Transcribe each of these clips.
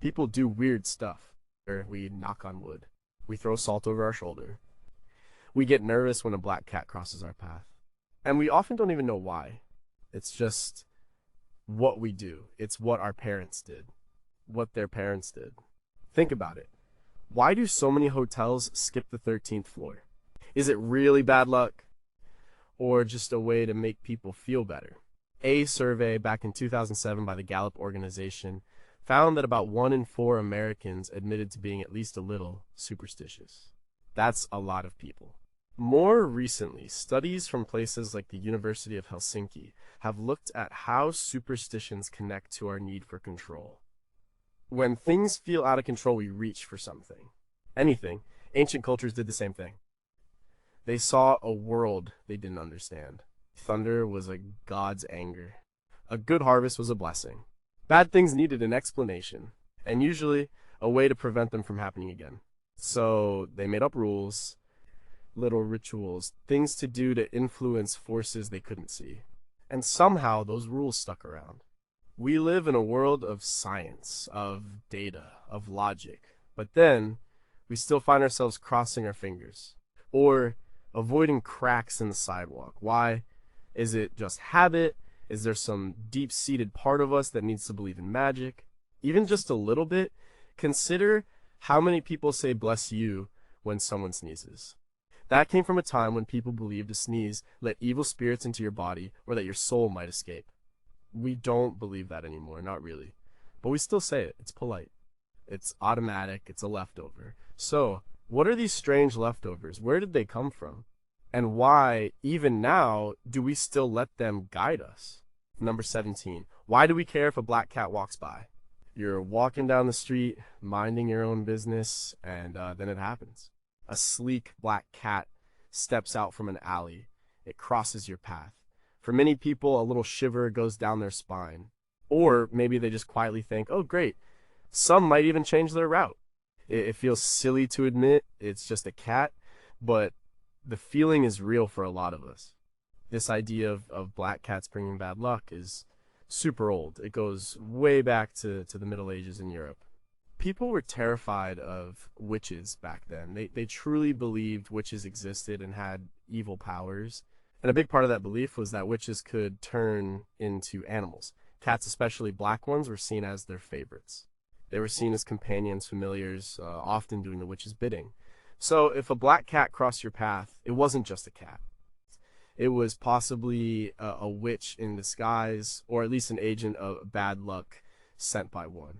People do weird stuff. Or we knock on wood. We throw salt over our shoulder. We get nervous when a black cat crosses our path. And we often don't even know why. It's just what we do. It's what our parents did. What their parents did. Think about it. Why do so many hotels skip the 13th floor? Is it really bad luck? Or just a way to make people feel better? A survey back in 2007 by the Gallup organization found that about 1 in 4 Americans admitted to being at least a little superstitious. That's a lot of people. More recently, studies from places like the University of Helsinki have looked at how superstitions connect to our need for control. When things feel out of control, we reach for something. Anything. Ancient cultures did the same thing. They saw a world they didn't understand. Thunder was a god's anger. A good harvest was a blessing. Bad things needed an explanation, and usually a way to prevent them from happening again. So they made up rules, little rituals, things to do to influence forces they couldn't see. And somehow those rules stuck around. We live in a world of science, of data, of logic, but then we still find ourselves crossing our fingers or avoiding cracks in the sidewalk. Why? Is it just habit? Is there some deep-seated part of us that needs to believe in magic? Even just a little bit? Consider how many people say bless you when someone sneezes. That came from a time when people believed a sneeze let evil spirits into your body or that your soul might escape. We don't believe that anymore, not really. But we still say it. It's polite. It's automatic. It's a leftover. So, what are these strange leftovers? Where did they come from? And why, even now, do we still let them guide us? Number 17. Why do we care if a black cat walks by? You're walking down the street, minding your own business, and then it happens. A sleek black cat steps out from an alley. It crosses your path. For many people, a little shiver goes down their spine. Or maybe they just quietly think, oh great. Some might even change their route. It feels silly to admit it's just a cat, but the feeling is real for a lot of us. This idea of black cats bringing bad luck is super old. It goes way back to the Middle Ages in Europe. People were terrified of witches back then. They truly believed witches existed and had evil powers. And a big part of that belief was that witches could turn into animals. Cats, especially black ones, were seen as their favorites. They were seen as companions, familiars, often doing the witch's bidding. So if a black cat crossed your path, it wasn't just a cat. It was possibly a witch in disguise, or at least an agent of bad luck sent by one.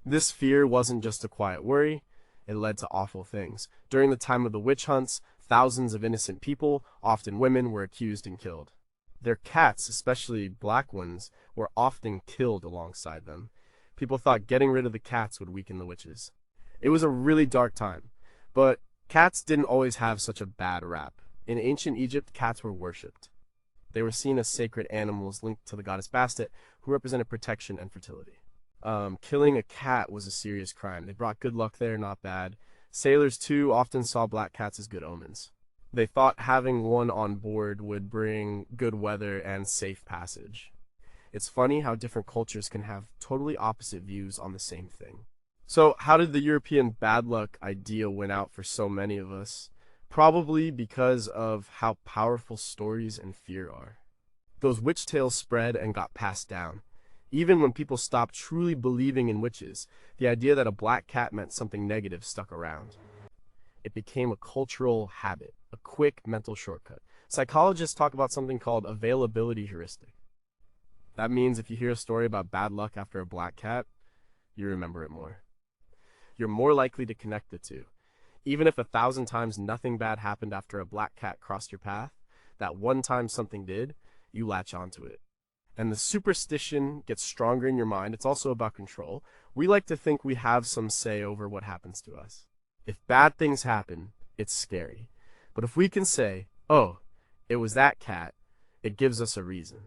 This fear wasn't just a quiet worry, it led to awful things. During the time of the witch hunts, thousands of innocent people, often women, were accused and killed. Their cats, especially black ones, were often killed alongside them. People thought getting rid of the cats would weaken the witches. It was a really dark time, but cats didn't always have such a bad rap. In ancient Egypt, cats were worshipped. They were seen as sacred animals linked to the goddess Bastet, who represented protection and fertility. Killing a cat was a serious crime. They brought good luck there, not bad. Sailors, too, often saw black cats as good omens. They thought having one on board would bring good weather and safe passage. It's funny how different cultures can have totally opposite views on the same thing. So, how did the European bad luck idea win out for so many of us? Probably because of how powerful stories and fear are. Those witch tales spread and got passed down. Even when people stopped truly believing in witches, the idea that a black cat meant something negative stuck around. It became a cultural habit, a quick mental shortcut. Psychologists talk about something called availability heuristic. That means if you hear a story about bad luck after a black cat, you remember it more. You're more likely to connect the two. Even if 1,000 times nothing bad happened after a black cat crossed your path, that one time something did, you latch onto it. And the superstition gets stronger in your mind. It's also about control. We like to think we have some say over what happens to us. If bad things happen, it's scary. But if we can say, oh, it was that cat, it gives us a reason.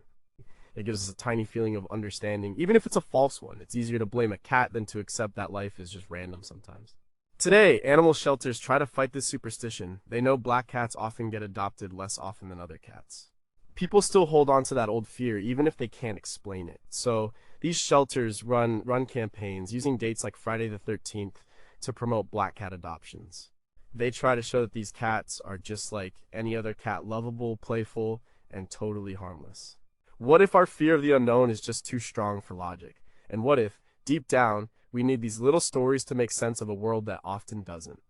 It gives us a tiny feeling of understanding. Even if it's a false one, it's easier to blame a cat than to accept that life is just random sometimes. Today, animal shelters try to fight this superstition. They know black cats often get adopted less often than other cats. People still hold on to that old fear even if they can't explain it. So These shelters run campaigns using dates like Friday the 13th to promote black cat adoptions. They try to show that these cats are just like any other cat, lovable, playful, and totally harmless. What if our fear of the unknown is just too strong for logic? And what if, deep down, we need these little stories to make sense of a world that often doesn't?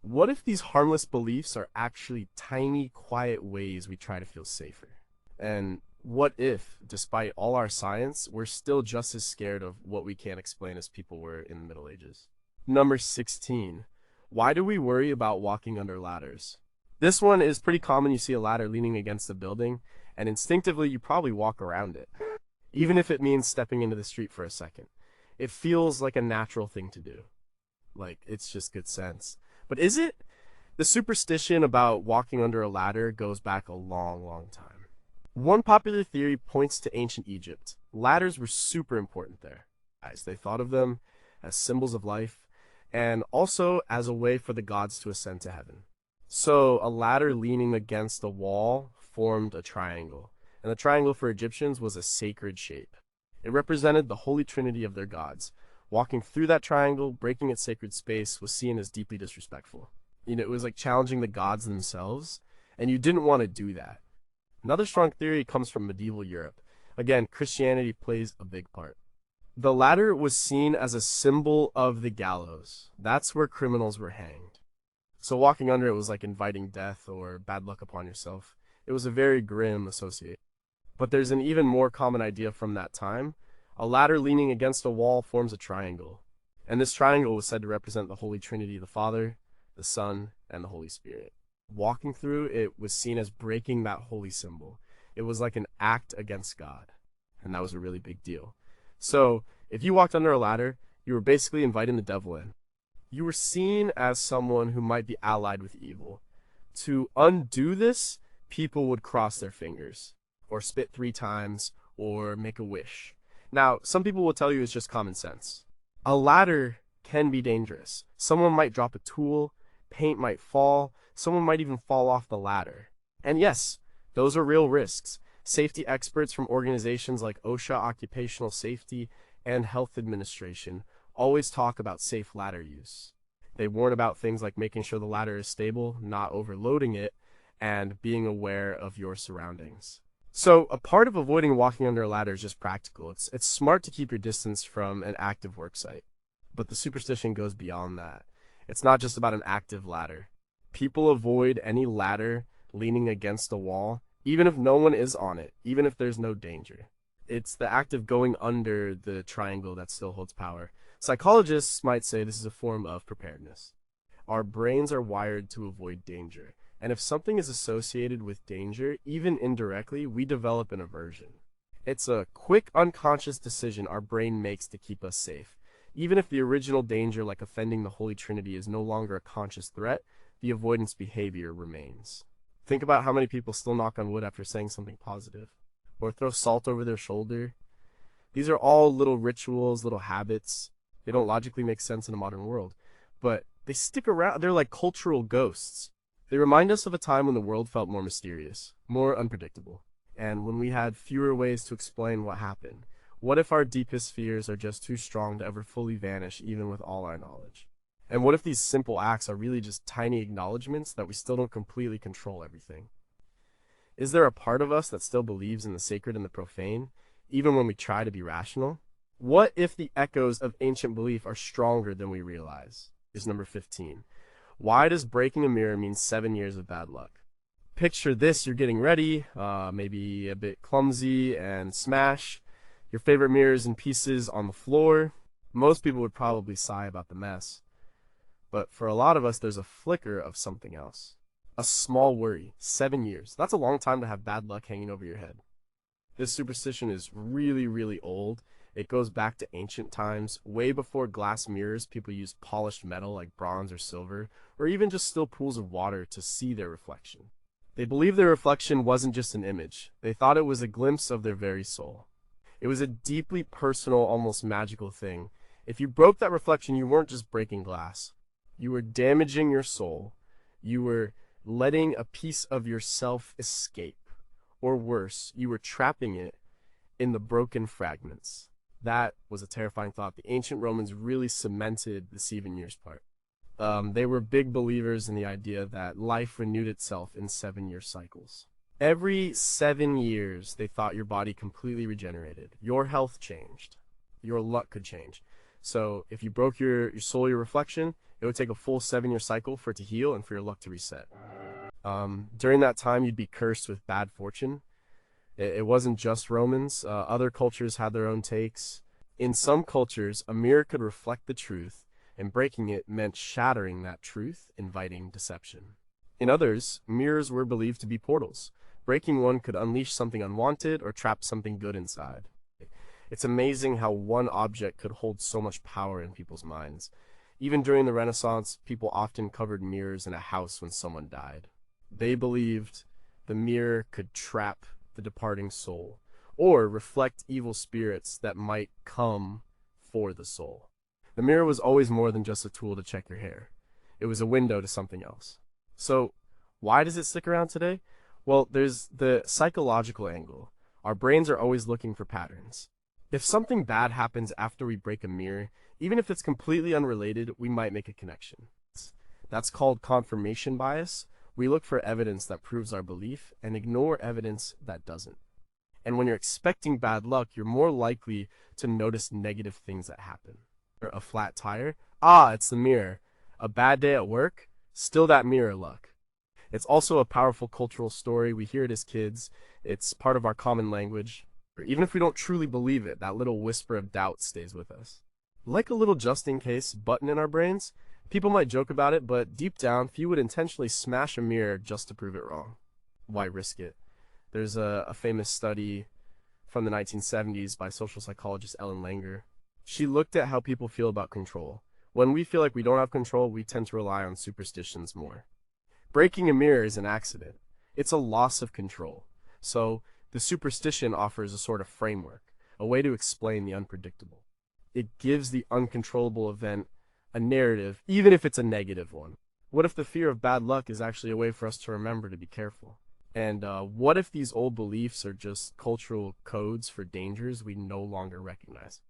What if these harmless beliefs are actually tiny, quiet ways we try to feel safer? And what if, despite all our science, we're still just as scared of what we can't explain as people were in the Middle Ages? Number 16. Why do we worry about walking under ladders? This one is pretty common. You see a ladder leaning against a building, and instinctively you probably walk around it, even if it means stepping into the street for a second. It feels like a natural thing to do. Like, it's just good sense. But is it? The superstition about walking under a ladder goes back a long, long time. One popular theory points to ancient Egypt. Ladders were super important there. As they thought of them as symbols of life, and also as a way for the gods to ascend to heaven. So a ladder leaning against a wall formed a triangle, and the triangle for Egyptians was a sacred shape. It represented the holy trinity of their gods. Walking through that triangle, breaking its sacred space, was seen as deeply disrespectful. It was like challenging the gods themselves, and you didn't want to do that. Another strong theory comes from medieval Europe. Again, Christianity plays a big part. The ladder was seen as a symbol of the gallows. That's where criminals were hanged. So walking under it was like inviting death or bad luck upon yourself. It was a very grim association. But there's an even more common idea from that time. A ladder leaning against a wall forms a triangle. And this triangle was said to represent the Holy Trinity, the Father, the Son, and the Holy Spirit. Walking through it was seen as breaking that holy symbol. It was like an act against God. And that was a really big deal. So, if you walked under a ladder, you were basically inviting the devil in. You were seen as someone who might be allied with evil. To undo this, people would cross their fingers, or spit 3 times, or make a wish. Now, some people will tell you it's just common sense. A ladder can be dangerous. Someone might drop a tool, paint might fall, someone might even fall off the ladder. And yes, those are real risks. Safety experts from organizations like OSHA, Occupational Safety, and Health Administration always talk about safe ladder use. They warn about things like making sure the ladder is stable, not overloading it, and being aware of your surroundings. So a part of avoiding walking under a ladder is just practical. It's smart to keep your distance from an active work site. But the superstition goes beyond that. It's not just about an active ladder. People avoid any ladder leaning against a wall, even if no one is on it, even if there's no danger. It's the act of going under the triangle that still holds power. Psychologists might say this is a form of preparedness. Our brains are wired to avoid danger, and if something is associated with danger, even indirectly, we develop an aversion. It's a quick, unconscious decision our brain makes to keep us safe. Even if the original danger, like offending the Holy Trinity, is no longer a conscious threat, the avoidance behavior remains. Think about how many people still knock on wood after saying something positive, or throw salt over their shoulder. These are all little rituals, little habits. They don't logically make sense in a modern world, but they stick around. They're like cultural ghosts. They remind us of a time when the world felt more mysterious, more unpredictable, and when we had fewer ways to explain what happened. What if our deepest fears are just too strong to ever fully vanish, even with all our knowledge? And what if these simple acts are really just tiny acknowledgments that we still don't completely control everything? Is there a part of us that still believes in the sacred and the profane, even when we try to be rational? What if the echoes of ancient belief are stronger than we realize? Is number 15. Why does breaking a mirror mean 7 years of bad luck? Picture this, you're getting ready, maybe a bit clumsy, and smash. Your favorite mirror is in pieces on the floor. Most people would probably sigh about the mess. But for a lot of us, there's a flicker of something else. A small worry. 7 years. That's a long time to have bad luck hanging over your head. This superstition is really, really old. It goes back to ancient times. Way before glass mirrors, people used polished metal like bronze or silver, or even just still pools of water to see their reflection. They believed their reflection wasn't just an image. They thought it was a glimpse of their very soul. It was a deeply personal, almost magical thing. If you broke that reflection, you weren't just breaking glass. You were damaging your soul. You were letting a piece of yourself escape. Or worse, you were trapping it in the broken fragments. That was a terrifying thought. The ancient Romans really cemented the 7 years part. They were big believers in the idea that life renewed itself in 7 year cycles. Every 7 years, they thought your body completely regenerated. Your health changed. Your luck could change. So if you broke your solar reflection, it would take a full 7 year cycle for it to heal and for your luck to reset. During that time, you'd be cursed with bad fortune. It wasn't just Romans. Other cultures had their own takes. In some cultures, a mirror could reflect the truth, and breaking it meant shattering that truth, inviting deception. In others, mirrors were believed to be portals. Breaking one could unleash something unwanted or trap something good inside. It's amazing how one object could hold so much power in people's minds. Even during the Renaissance, people often covered mirrors in a house when someone died. They believed the mirror could trap the departing soul, or reflect evil spirits that might come for the soul. The mirror was always more than just a tool to check your hair. It was a window to something else. So, why does it stick around today? Well, there's the psychological angle. Our brains are always looking for patterns. If something bad happens after we break a mirror, even if it's completely unrelated, we might make a connection. That's called confirmation bias. We look for evidence that proves our belief and ignore evidence that doesn't. And when you're expecting bad luck, you're more likely to notice negative things that happen. A flat tire? Ah, it's the mirror. A bad day at work? Still that mirror luck. It's also a powerful cultural story. We hear it as kids. It's part of our common language. Even if we don't truly believe it, that little whisper of doubt stays with us. Like a little just-in-case button in our brains, people might joke about it, but deep down, few would intentionally smash a mirror just to prove it wrong. Why risk it? There's a famous study from the 1970s by social psychologist Ellen Langer. She looked at how people feel about control. When we feel like we don't have control, we tend to rely on superstitions more. Breaking a mirror is an accident. It's a loss of control. So, the superstition offers a sort of framework, a way to explain the unpredictable. It gives the uncontrollable event a narrative, even if it's a negative one. What if the fear of bad luck is actually a way for us to remember to be careful? And what if these old beliefs are just cultural codes for dangers we no longer recognize?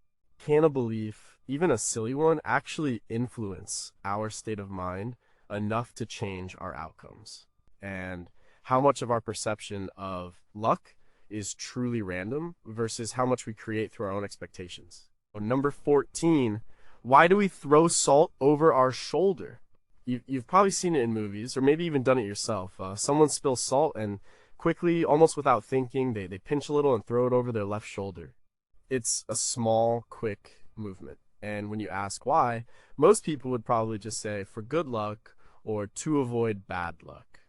Can a belief, even a silly one, actually influence our state of mind enough to change our outcomes? And how much of our perception of luck is truly random versus how much we create through our own expectations? Number 14, why do we throw salt over our shoulder? You've probably seen it in movies, or maybe even done it yourself. Someone spills salt and quickly, almost without thinking, they pinch a little and throw it over their left shoulder. It's a small, quick movement. And when you ask why, most people would probably just say for good luck or to avoid bad luck.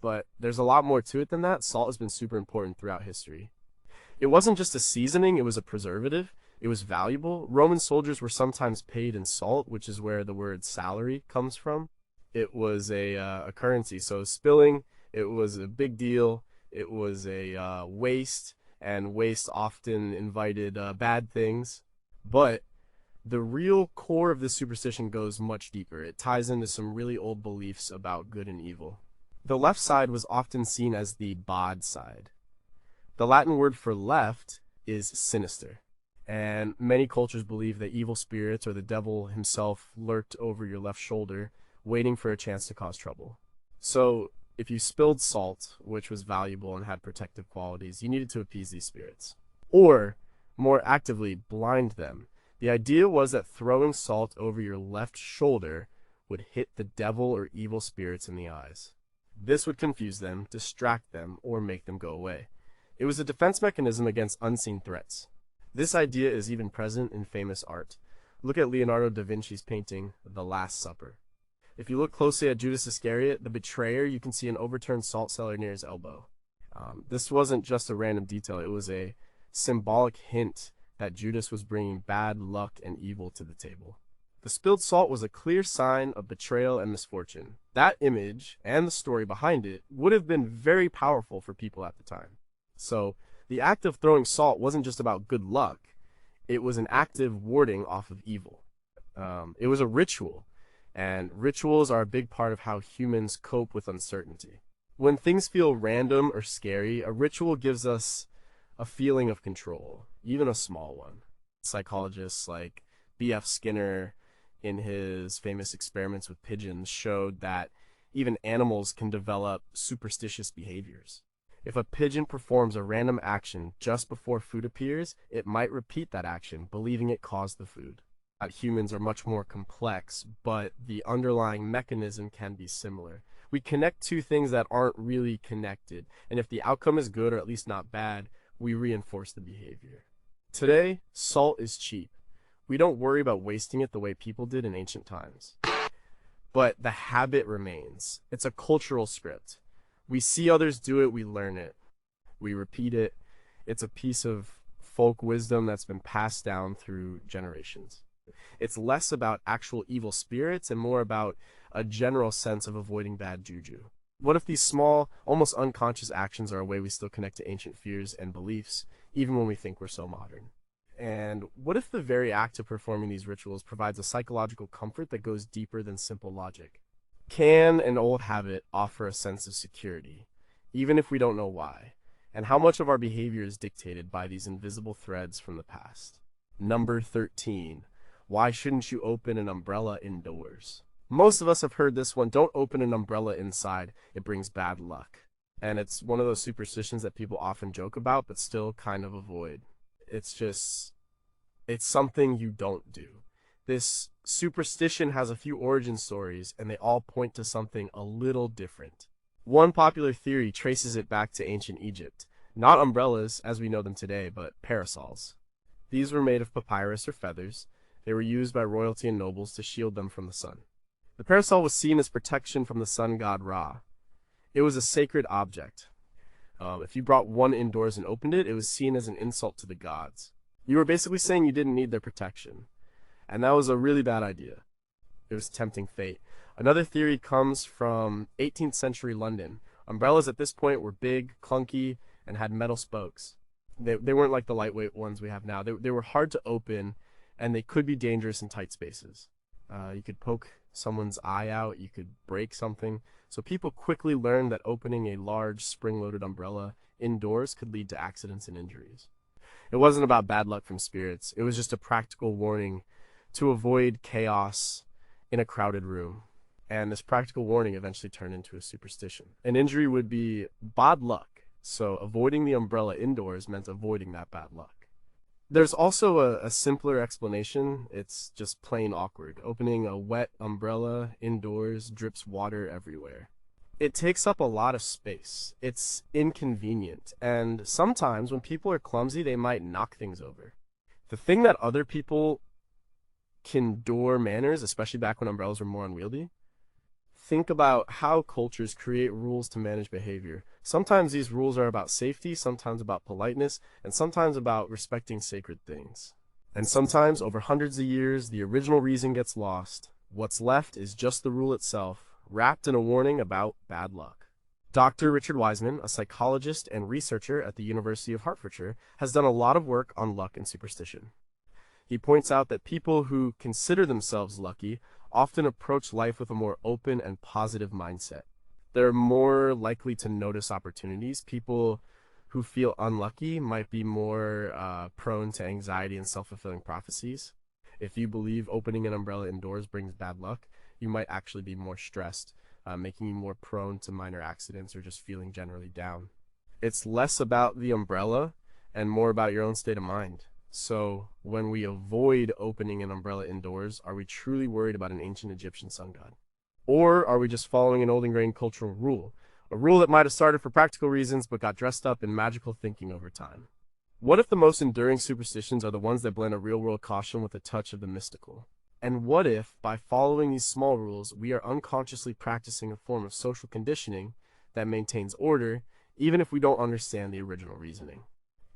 But there's a lot more to it than that. Salt has been super important throughout history. It wasn't just a seasoning, it was a preservative. It was valuable. Roman soldiers were sometimes paid in salt, which is where the word salary comes from. It was a currency. So spilling, it was a big deal. It was a waste, and waste often invited bad things. But the real core of this superstition goes much deeper. It ties into some really old beliefs about good and evil. The left side was often seen as the bad side. The Latin word for left is sinister. And many cultures believe that evil spirits or the devil himself lurked over your left shoulder, waiting for a chance to cause trouble. So, if you spilled salt, which was valuable and had protective qualities, you needed to appease these spirits. Or, more actively, blind them. The idea was that throwing salt over your left shoulder would hit the devil or evil spirits in the eyes. This would confuse them, distract them, or make them go away. It was a defense mechanism against unseen threats. This idea is even present in famous art. Look at Leonardo da Vinci's painting, The Last Supper. If you look closely at Judas Iscariot, the betrayer, you can see an overturned salt cellar near his elbow. This wasn't just a random detail, it was a symbolic hint that Judas was bringing bad luck and evil to the table. The spilled salt was a clear sign of betrayal and misfortune. That image, and the story behind it, would have been very powerful for people at the time. So, the act of throwing salt wasn't just about good luck, it was an active warding off of evil. It was a ritual, and rituals are a big part of how humans cope with uncertainty. When things feel random or scary, a ritual gives us a feeling of control, even a small one. Psychologists like B.F. Skinner, in his famous experiments with pigeons, showed that even animals can develop superstitious behaviors. If a pigeon performs a random action just before food appears, it might repeat that action, believing it caused the food. Humans are much more complex, but the underlying mechanism can be similar. We connect two things that aren't really connected, and if the outcome is good or at least not bad, we reinforce the behavior. Today, salt is cheap. We don't worry about wasting it the way people did in ancient times. But the habit remains. It's a cultural script. We see others do it, we learn it, we repeat it. It's a piece of folk wisdom that's been passed down through generations. It's less about actual evil spirits and more about a general sense of avoiding bad juju. What if these small, almost unconscious actions are a way we still connect to ancient fears and beliefs, even when we think we're so modern? And what if the very act of performing these rituals provides a psychological comfort that goes deeper than simple logic? Can an old habit offer a sense of security, even if we don't know why? And how much of our behavior is dictated by these invisible threads from the past? Number 13. Why shouldn't you open an umbrella indoors? Most of us have heard this one. Don't open an umbrella inside. It brings bad luck. And it's one of those superstitions that people often joke about, but still kind of avoid. It's something you don't do. This superstition has a few origin stories, and they all point to something a little different. One popular theory traces it back to ancient Egypt. Not umbrellas as we know them today, but parasols. These were made of papyrus or feathers. They were used by royalty and nobles to shield them from the sun. The parasol was seen as protection from the sun god Ra. It was a sacred object. If you brought one indoors and opened it, it was seen as an insult to the gods. You were basically saying you didn't need their protection. And that was a really bad idea. It was tempting fate. Another theory comes from 18th century London. Umbrellas at this point were big, clunky, and had metal spokes. They weren't like the lightweight ones we have now. They were hard to open, and they could be dangerous in tight spaces. You could poke someone's eye out, you could break something. So people quickly learned that opening a large spring-loaded umbrella indoors could lead to accidents and injuries. It wasn't about bad luck from spirits. It was just a practical warning to avoid chaos in a crowded room. And this practical warning eventually turned into a superstition. An injury would be bad luck, so avoiding the umbrella indoors meant avoiding that bad luck. There's also a simpler explanation. It's just plain awkward. Opening a wet umbrella indoors drips water everywhere. It takes up a lot of space. It's inconvenient, and sometimes when people are clumsy, they might knock things over. The thing that other people can door manners, especially back when umbrellas were more unwieldy. Think about how cultures create rules to manage behavior. Sometimes these rules are about safety, sometimes about politeness, and sometimes about respecting sacred things. And sometimes, over hundreds of years, the original reason gets lost. What's left is just the rule itself, wrapped in a warning about bad luck. Dr. Richard Wiseman, a psychologist and researcher at the University of Hertfordshire, has done a lot of work on luck and superstition. He points out that people who consider themselves lucky often approach life with a more open and positive mindset. They're more likely to notice opportunities. People who feel unlucky might be more prone to anxiety and self-fulfilling prophecies. If you believe opening an umbrella indoors brings bad luck, you might actually be more stressed, making you more prone to minor accidents or just feeling generally down. It's less about the umbrella and more about your own state of mind. So, when we avoid opening an umbrella indoors, are we truly worried about an ancient Egyptian sun god? Or are we just following an old ingrained cultural rule? A rule that might have started for practical reasons but got dressed up in magical thinking over time. What if the most enduring superstitions are the ones that blend a real-world caution with a touch of the mystical? And what if, by following these small rules, we are unconsciously practicing a form of social conditioning that maintains order, even if we don't understand the original reasoning?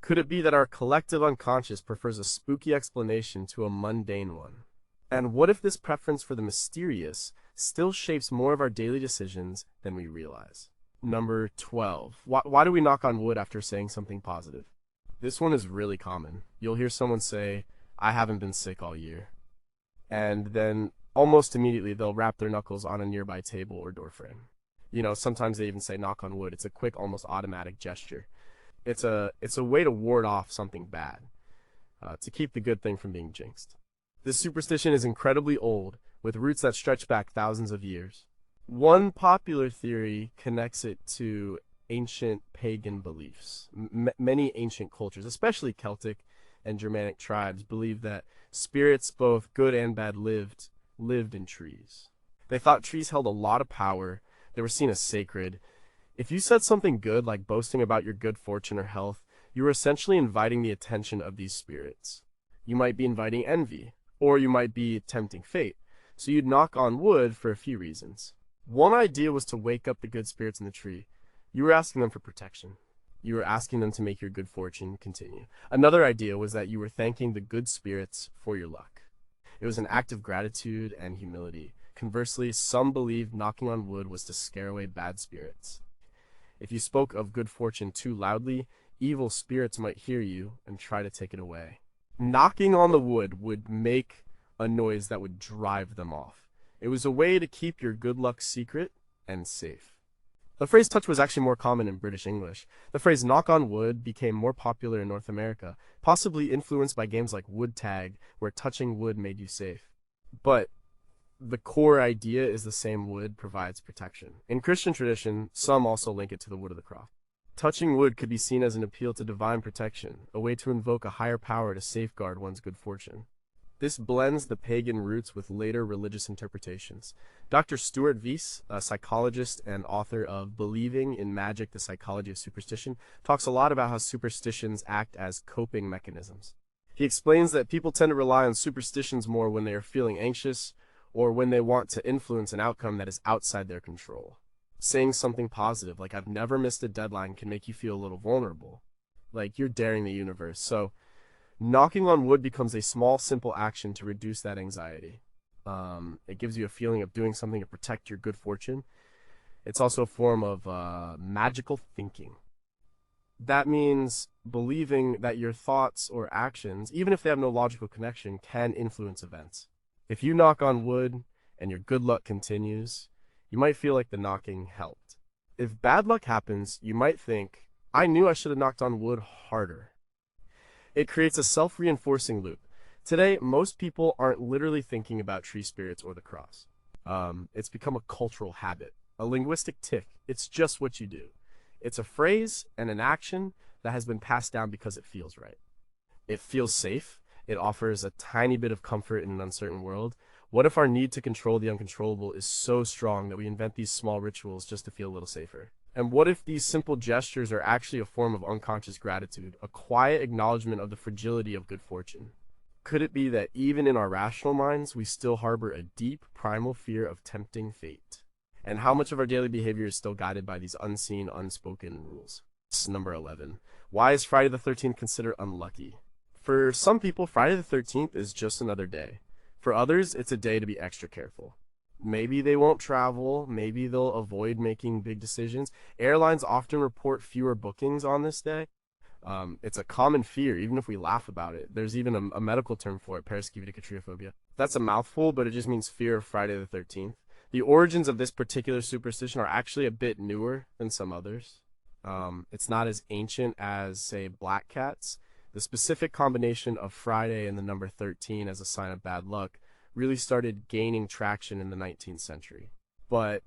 Could it be that our collective unconscious prefers a spooky explanation to a mundane one? And what if this preference for the mysterious still shapes more of our daily decisions than we realize? Number 12. Why do we knock on wood after saying something positive? This one is really common. You'll hear someone say, "I haven't been sick all year." And then almost immediately they'll wrap their knuckles on a nearby table or door frame. Sometimes they even say knock on wood. It's a quick, almost automatic gesture. It's a way to ward off something bad. to keep the good thing from being jinxed. This superstition is incredibly old, with roots that stretch back thousands of years. One popular theory connects it to ancient pagan beliefs. Many ancient cultures, especially Celtic and Germanic tribes, believed that spirits, both good and bad, lived in trees. They thought trees held a lot of power. They were seen as sacred. If you said something good, like boasting about your good fortune or health, you were essentially inviting the attention of these spirits. You might be inviting envy, or you might be tempting fate. So you'd knock on wood for a few reasons. One idea was to wake up the good spirits in the tree. You were asking them for protection. You were asking them to make your good fortune continue. Another idea was that you were thanking the good spirits for your luck. It was an act of gratitude and humility. Conversely, some believed knocking on wood was to scare away bad spirits. If you spoke of good fortune too loudly, evil spirits might hear you and try to take it away. Knocking on the wood would make a noise that would drive them off. It was a way to keep your good luck secret and safe. The phrase touch was actually more common in British English. The phrase knock on wood became more popular in North America, possibly influenced by games like wood tag, where touching wood made you safe. But the core idea is the same: wood provides protection. In Christian tradition, some also link it to the wood of the cross. Touching wood could be seen as an appeal to divine protection, a way to invoke a higher power to safeguard one's good fortune. This blends the pagan roots with later religious interpretations. Dr. Stuart Weiss, a psychologist and author of Believing in Magic, the Psychology of Superstition, talks a lot about how superstitions act as coping mechanisms. He explains that people tend to rely on superstitions more when they are feeling anxious or when they want to influence an outcome that is outside their control. Saying something positive, like "I've never missed a deadline," can make you feel a little vulnerable, like you're daring the universe. So knocking on wood becomes a small, simple action to reduce that anxiety. It gives you a feeling of doing something to protect your good fortune. It's also a form of magical thinking. That means believing that your thoughts or actions, even if they have no logical connection, can influence events. If you knock on wood and your good luck continues, you might feel like the knocking helped. If bad luck happens, you might think, "I knew I should have knocked on wood harder." It creates a self-reinforcing loop. Today, most people aren't literally thinking about tree spirits or the cross. It's become a cultural habit, a linguistic tick. It's just what you do. It's a phrase and an action that has been passed down because it feels right. It feels safe. It offers a tiny bit of comfort in an uncertain world. What if our need to control the uncontrollable is so strong that we invent these small rituals just to feel a little safer? And what if these simple gestures are actually a form of unconscious gratitude, a quiet acknowledgement of the fragility of good fortune? Could it be that even in our rational minds, we still harbor a deep, primal fear of tempting fate? And how much of our daily behavior is still guided by these unseen, unspoken rules? Number 11. Why is Friday the 13th considered unlucky? For some people, Friday the 13th is just another day. For others, it's a day to be extra careful. Maybe they won't travel, maybe they'll avoid making big decisions. Airlines often report fewer bookings on this day. It's a common fear, even if we laugh about it. There's even a medical term for it, paraskevedicatriophobia. That's a mouthful, but it just means fear of Friday the 13th. The origins of this particular superstition are actually a bit newer than some others. It's not as ancient as, say, black cats. The specific combination of Friday and the number 13 as a sign of bad luck really started gaining traction in the 19th century. But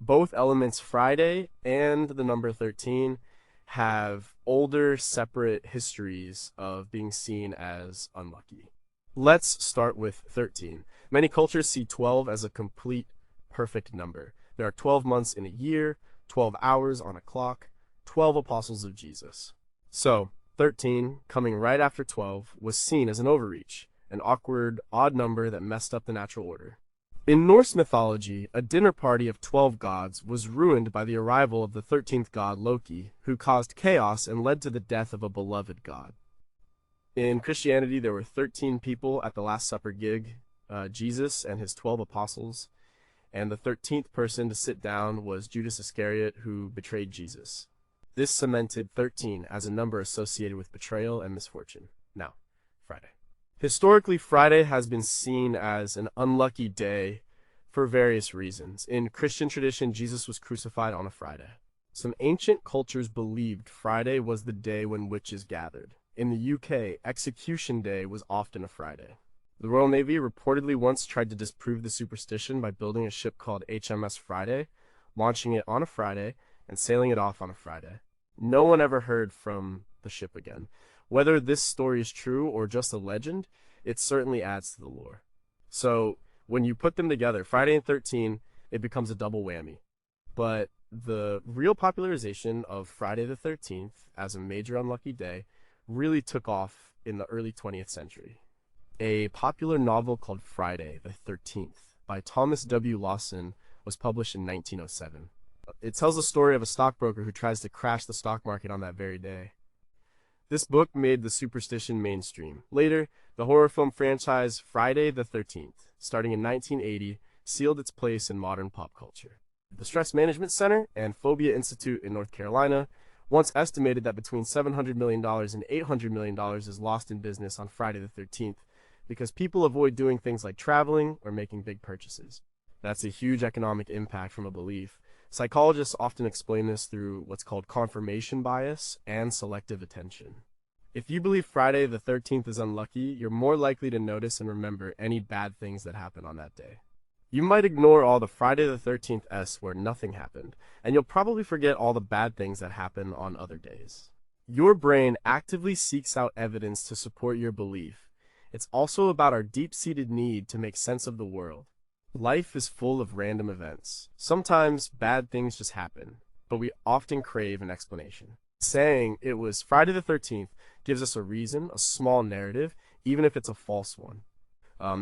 both elements, Friday and the number 13, have older, separate histories of being seen as unlucky. Let's start with 13. Many cultures see 12 as a complete, perfect number. There are 12 months in a year, 12 hours on a clock, 12 apostles of Jesus. So, 13, coming right after 12, was seen as an overreach, an awkward, odd number that messed up the natural order. In Norse mythology, a dinner party of 12 gods was ruined by the arrival of the 13th god, Loki, who caused chaos and led to the death of a beloved god. In Christianity, there were 13 people at the Last Supper gig, Jesus and his 12 apostles, and the 13th person to sit down was Judas Iscariot, who betrayed Jesus. This cemented 13 as a number associated with betrayal and misfortune. Now, Friday. Historically, Friday has been seen as an unlucky day for various reasons. In Christian tradition, Jesus was crucified on a Friday. Some ancient cultures believed Friday was the day when witches gathered. In the UK, Execution Day was often a Friday. The Royal Navy reportedly once tried to disprove the superstition by building a ship called HMS Friday, launching it on a Friday, and sailing it off on a Friday. No one ever heard from the ship again. Whether this story is true or just a legend, it certainly adds to the lore. So, when you put them together, Friday and 13, it becomes a double whammy. But the real popularization of Friday the 13th as a major unlucky day really took off in the early 20th century. A popular novel called Friday the 13th by Thomas W. Lawson was published in 1907. It tells the story of a stockbroker who tries to crash the stock market on that very day. This book made the superstition mainstream. Later, the horror film franchise Friday the 13th, starting in 1980, sealed its place in modern pop culture. The Stress Management Center and Phobia Institute in North Carolina once estimated that between $700 million and $800 million is lost in business on Friday the 13th because people avoid doing things like traveling or making big purchases. That's a huge economic impact from a belief. Psychologists often explain this through what's called confirmation bias and selective attention. If you believe Friday the 13th is unlucky, you're more likely to notice and remember any bad things that happen on that day. You might ignore all the Friday the 13th where nothing happened, and you'll probably forget all the bad things that happen on other days. Your brain actively seeks out evidence to support your belief. It's also about our deep-seated need to make sense of the world. Life is full of random events. Sometimes bad things just happen, but we often crave an explanation. Saying it was Friday the 13th gives us a reason, a small narrative, even if it's a false one.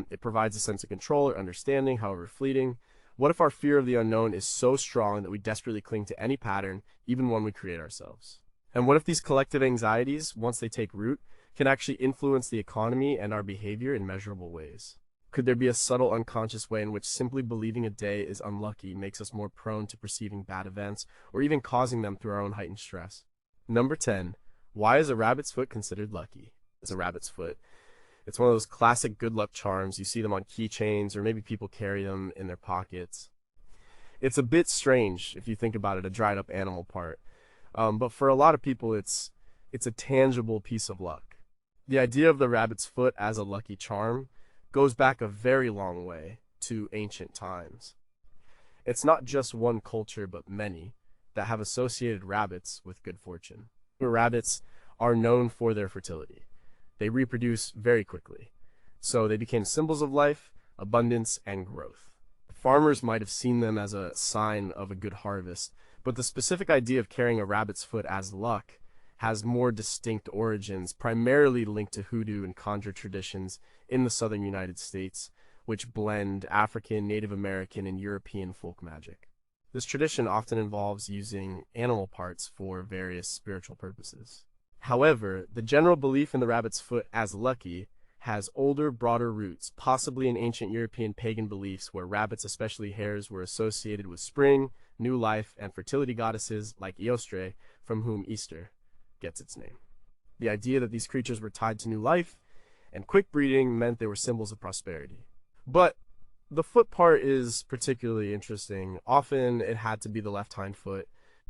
It provides a sense of control or understanding, however fleeting. What if our fear of the unknown is so strong that we desperately cling to any pattern, even one we create ourselves? And what if these collective anxieties, once they take root, can actually influence the economy and our behavior in measurable ways? Could there be a subtle unconscious way in which simply believing a day is unlucky makes us more prone to perceiving bad events, or even causing them through our own heightened stress? Number 10. Why is a rabbit's foot considered lucky? It's a rabbit's foot. It's one of those classic good luck charms. You see them on keychains, or maybe people carry them in their pockets. It's a bit strange if you think about it, a dried up animal part. But for a lot of people, it's a tangible piece of luck. The idea of the rabbit's foot as a lucky charm goes back a very long way to ancient times. It's not just one culture, but many that have associated rabbits with good fortune. Rabbits are known for their fertility. They reproduce very quickly, so they became symbols of life, abundance, and growth. Farmers might have seen them as a sign of a good harvest, but the specific idea of carrying a rabbit's foot as luck has more distinct origins, primarily linked to hoodoo and conjure traditions in the southern United States, which blend African, Native American, and European folk magic. This tradition often involves using animal parts for various spiritual purposes. However, the general belief in the rabbit's foot as lucky has older, broader roots, possibly in ancient European pagan beliefs where rabbits, especially hares, were associated with spring, new life, and fertility goddesses like Eostre, from whom Easter gets its name. The idea that these creatures were tied to new life and quick breeding meant they were symbols of prosperity. But the foot part is particularly interesting. Often it had to be the left hind foot,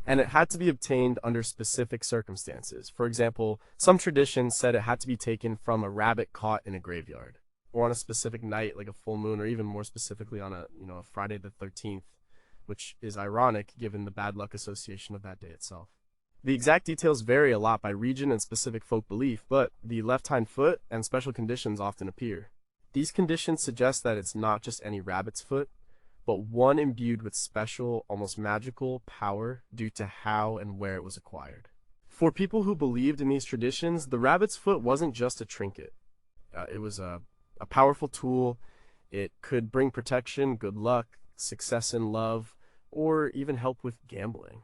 and it had to be obtained under specific circumstances. For example, some traditions said it had to be taken from a rabbit caught in a graveyard, or on a specific night like a full moon, or even more specifically on a Friday the 13th, which is ironic given the bad luck association of that day itself. The exact details vary a lot by region and specific folk belief, but the left hind foot and special conditions often appear. These conditions suggest that it's not just any rabbit's foot, but one imbued with special, almost magical power due to how and where it was acquired. For people who believed in these traditions, the rabbit's foot wasn't just a trinket. It was a powerful tool. It could bring protection, good luck, success in love, or even help with gambling.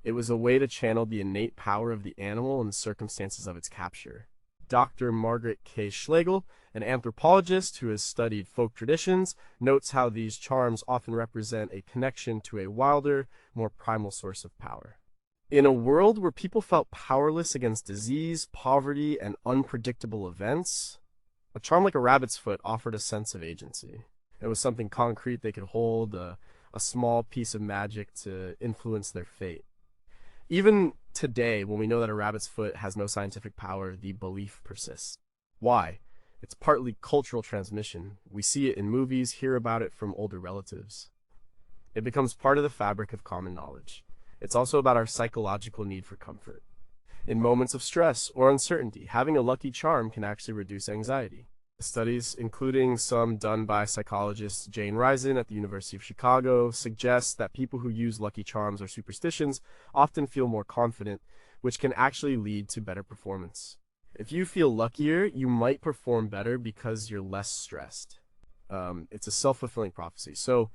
It was a way to channel the innate power of the animal and the circumstances of its capture. Dr. Margaret K. Schlegel, an anthropologist who has studied folk traditions, notes how these charms often represent a connection to a wilder, more primal source of power. In a world where people felt powerless against disease, poverty, and unpredictable events, a charm like a rabbit's foot offered a sense of agency. It was something concrete they could hold, a small piece of magic to influence their fate. Even Today, when we know that a rabbit's foot has no scientific power, the belief persists. Why? It's partly cultural transmission. We see it in movies, hear about it from older relatives. It becomes part of the fabric of common knowledge. It's also about our psychological need for comfort. In moments of stress or uncertainty, having a lucky charm can actually reduce anxiety. Studies, including some done by psychologist Jane Risen at the University of Chicago, suggest that people who use lucky charms or superstitions often feel more confident, which can actually lead to better performance. If you feel luckier, you might perform better because you're less stressed. It's a self-fulfilling prophecy. So,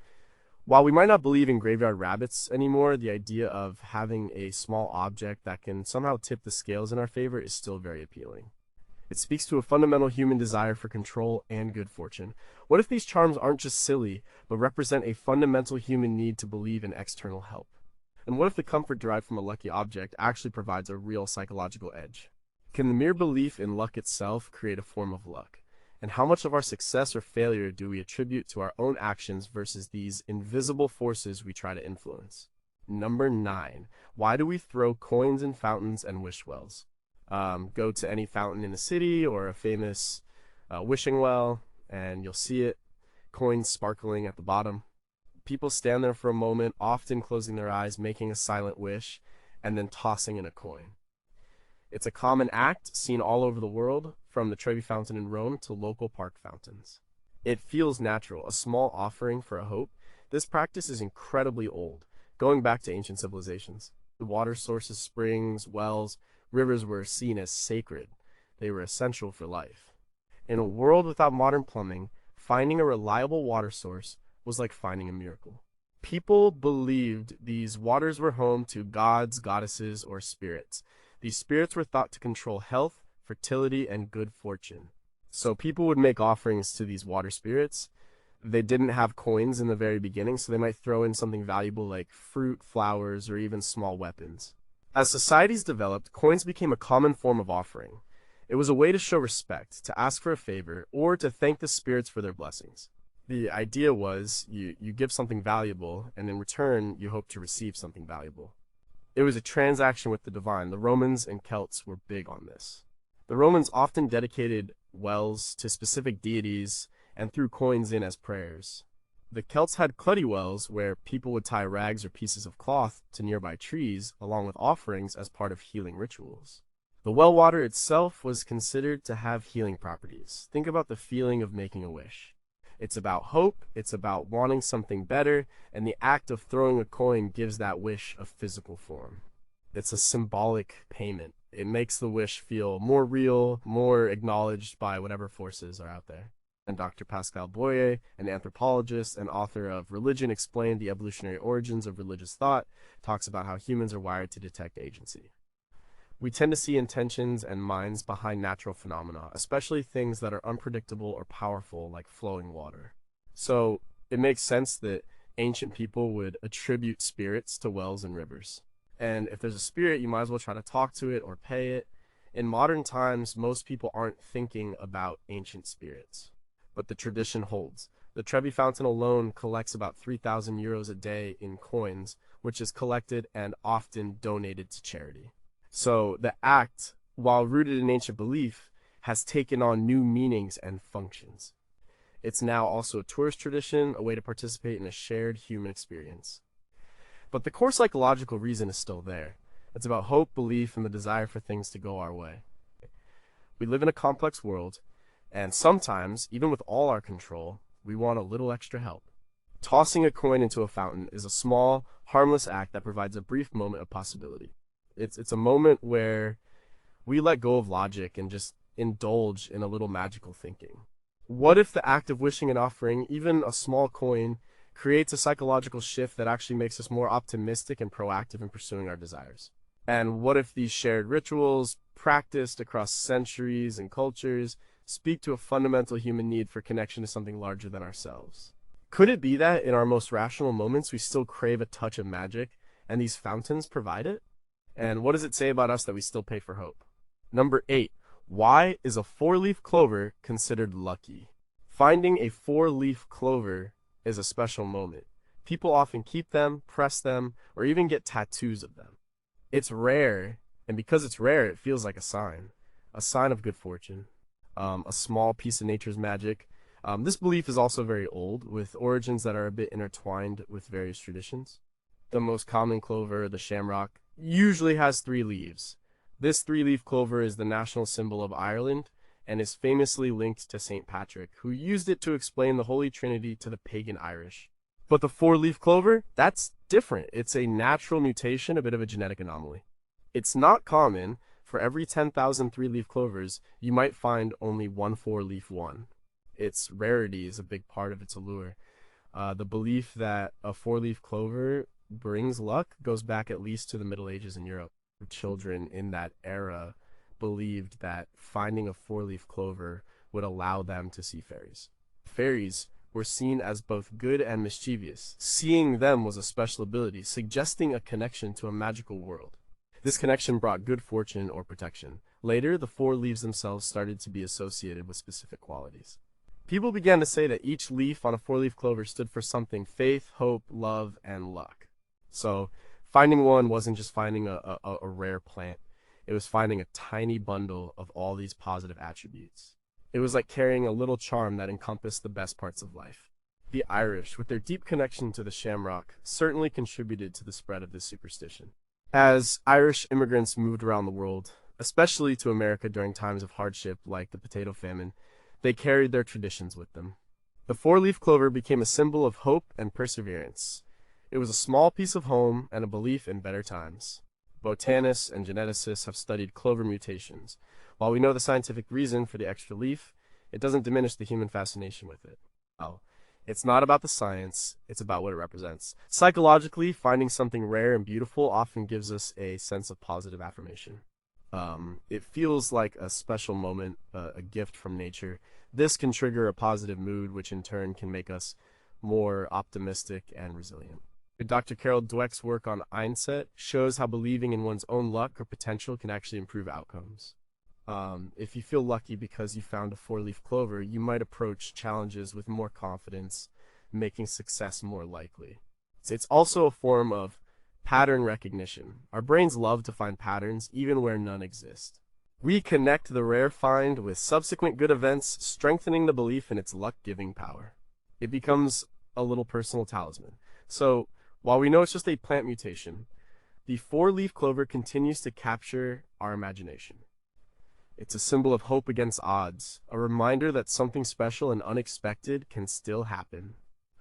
while we might not believe in graveyard rabbits anymore, the idea of having a small object that can somehow tip the scales in our favor is still very appealing. It speaks to a fundamental human desire for control and good fortune. What if these charms aren't just silly, but represent a fundamental human need to believe in external help? And what if the comfort derived from a lucky object actually provides a real psychological edge? Can the mere belief in luck itself create a form of luck? And how much of our success or failure do we attribute to our own actions versus these invisible forces we try to influence? Number 9. Why do we throw coins in fountains and wish wells? Go to any fountain in the city or a famous wishing well, and you'll see it, coins sparkling at the bottom. People stand there for a moment, often closing their eyes, making a silent wish, and then tossing in a coin. It's a common act seen all over the world, from the Trevi Fountain in Rome to local park fountains. It feels natural, a small offering for a hope. This practice is incredibly old, going back to ancient civilizations. The water sources, springs, wells, rivers were seen as sacred. They were essential for life. In a world without modern plumbing, finding a reliable water source was like finding a miracle. People believed these waters were home to gods, goddesses, or spirits. These spirits were thought to control health, fertility, and good fortune. So people would make offerings to these water spirits. They didn't have coins in the very beginning, so they might throw in something valuable like fruit, flowers, or even small weapons. As societies developed, coins became a common form of offering. It was a way to show respect, to ask for a favor, or to thank the spirits for their blessings. The idea was you give something valuable, and in return, you hope to receive something valuable. It was a transaction with the divine. The Romans and Celts were big on this. The Romans often dedicated wells to specific deities and threw coins in as prayers. The Celts had clutty wells where people would tie rags or pieces of cloth to nearby trees along with offerings as part of healing rituals. The well water itself was considered to have healing properties. Think about the feeling of making a wish. It's about hope, it's about wanting something better, and the act of throwing a coin gives that wish a physical form. It's a symbolic payment. It makes the wish feel more real, more acknowledged by whatever forces are out there. And Dr. Pascal Boyer, an anthropologist and author of Religion Explained: The Evolutionary Origins of Religious Thought, talks about how humans are wired to detect agency. We tend to see intentions and minds behind natural phenomena, especially things that are unpredictable or powerful like flowing water. So it makes sense that ancient people would attribute spirits to wells and rivers. And if there's a spirit, you might as well try to talk to it or pay it. In modern times, most people aren't thinking about ancient spirits. But the tradition holds. The Trevi Fountain alone collects about 3,000 euros a day in coins, which is collected and often donated to charity. So the act, while rooted in ancient belief, has taken on new meanings and functions. It's now also a tourist tradition, a way to participate in a shared human experience. But the core psychological reason is still there. It's about hope, belief, and the desire for things to go our way. We live in a complex world, and sometimes, even with all our control, we want a little extra help. Tossing a coin into a fountain is a small, harmless act that provides a brief moment of possibility. It's a moment where we let go of logic and just indulge in a little magical thinking. What if the act of wishing and offering, even a small coin, creates a psychological shift that actually makes us more optimistic and proactive in pursuing our desires? And what if these shared rituals, practiced across centuries and cultures, speak to a fundamental human need for connection to something larger than ourselves? Could it be that in our most rational moments we still crave a touch of magic, and these fountains provide it? And what does it say about us that we still pay for hope? Number 8. Why is a 4-leaf clover considered lucky? Finding a 4-leaf clover is a special moment. People often keep them, press them, or even get tattoos of them. It's rare, and because it's rare, it feels like a sign of good fortune, a small piece of nature's magic. This belief is also very old, with origins that are a bit intertwined with various traditions. The most common clover, the shamrock, usually has three leaves. This three-leaf clover is the national symbol of Ireland and is famously linked to St. Patrick, who used it to explain the Holy Trinity to the pagan Irish. But the four-leaf clover, that's different. It's a natural mutation, a bit of a genetic anomaly. It's not common. For every 10,000 three-leaf clovers, you might find only one four-leaf one. Its rarity is a big part of its allure. The belief that a four-leaf clover brings luck goes back at least to the Middle Ages in Europe. Children in that era believed that finding a four-leaf clover would allow them to see fairies. Fairies were seen as both good and mischievous. Seeing them was a special ability, suggesting a connection to a magical world. This connection brought good fortune or protection. Later, the four leaves themselves started to be associated with specific qualities. People began to say that each leaf on a four-leaf clover stood for something: faith, hope, love, and luck. So, finding one wasn't just finding a rare plant. It was finding a tiny bundle of all these positive attributes. It was like carrying a little charm that encompassed the best parts of life. The Irish, with their deep connection to the shamrock, certainly contributed to the spread of this superstition. As Irish immigrants moved around the world, especially to America during times of hardship like the potato famine, they carried their traditions with them. The four-leaf clover became a symbol of hope and perseverance. It was a small piece of home and a belief in better times. Botanists and geneticists have studied clover mutations. While we know the scientific reason for the extra leaf, it doesn't diminish the human fascination with it. Oh, it's not about the science, it's about what it represents. Psychologically, finding something rare and beautiful often gives us a sense of positive affirmation. It feels like a special moment, a gift from nature. This can trigger a positive mood, which in turn can make us more optimistic and resilient. Dr. Carol Dweck's work on mindset shows how believing in one's own luck or potential can actually improve outcomes. If you feel lucky because you found a four-leaf clover, you might approach challenges with more confidence, making success more likely. It's also a form of pattern recognition. Our brains love to find patterns even where none exist. We connect the rare find with subsequent good events, strengthening the belief in its luck-giving power. It becomes a little personal talisman. So, while we know it's just a plant mutation, the four-leaf clover continues to capture our imagination. It's a symbol of hope against odds, a reminder that something special and unexpected can still happen.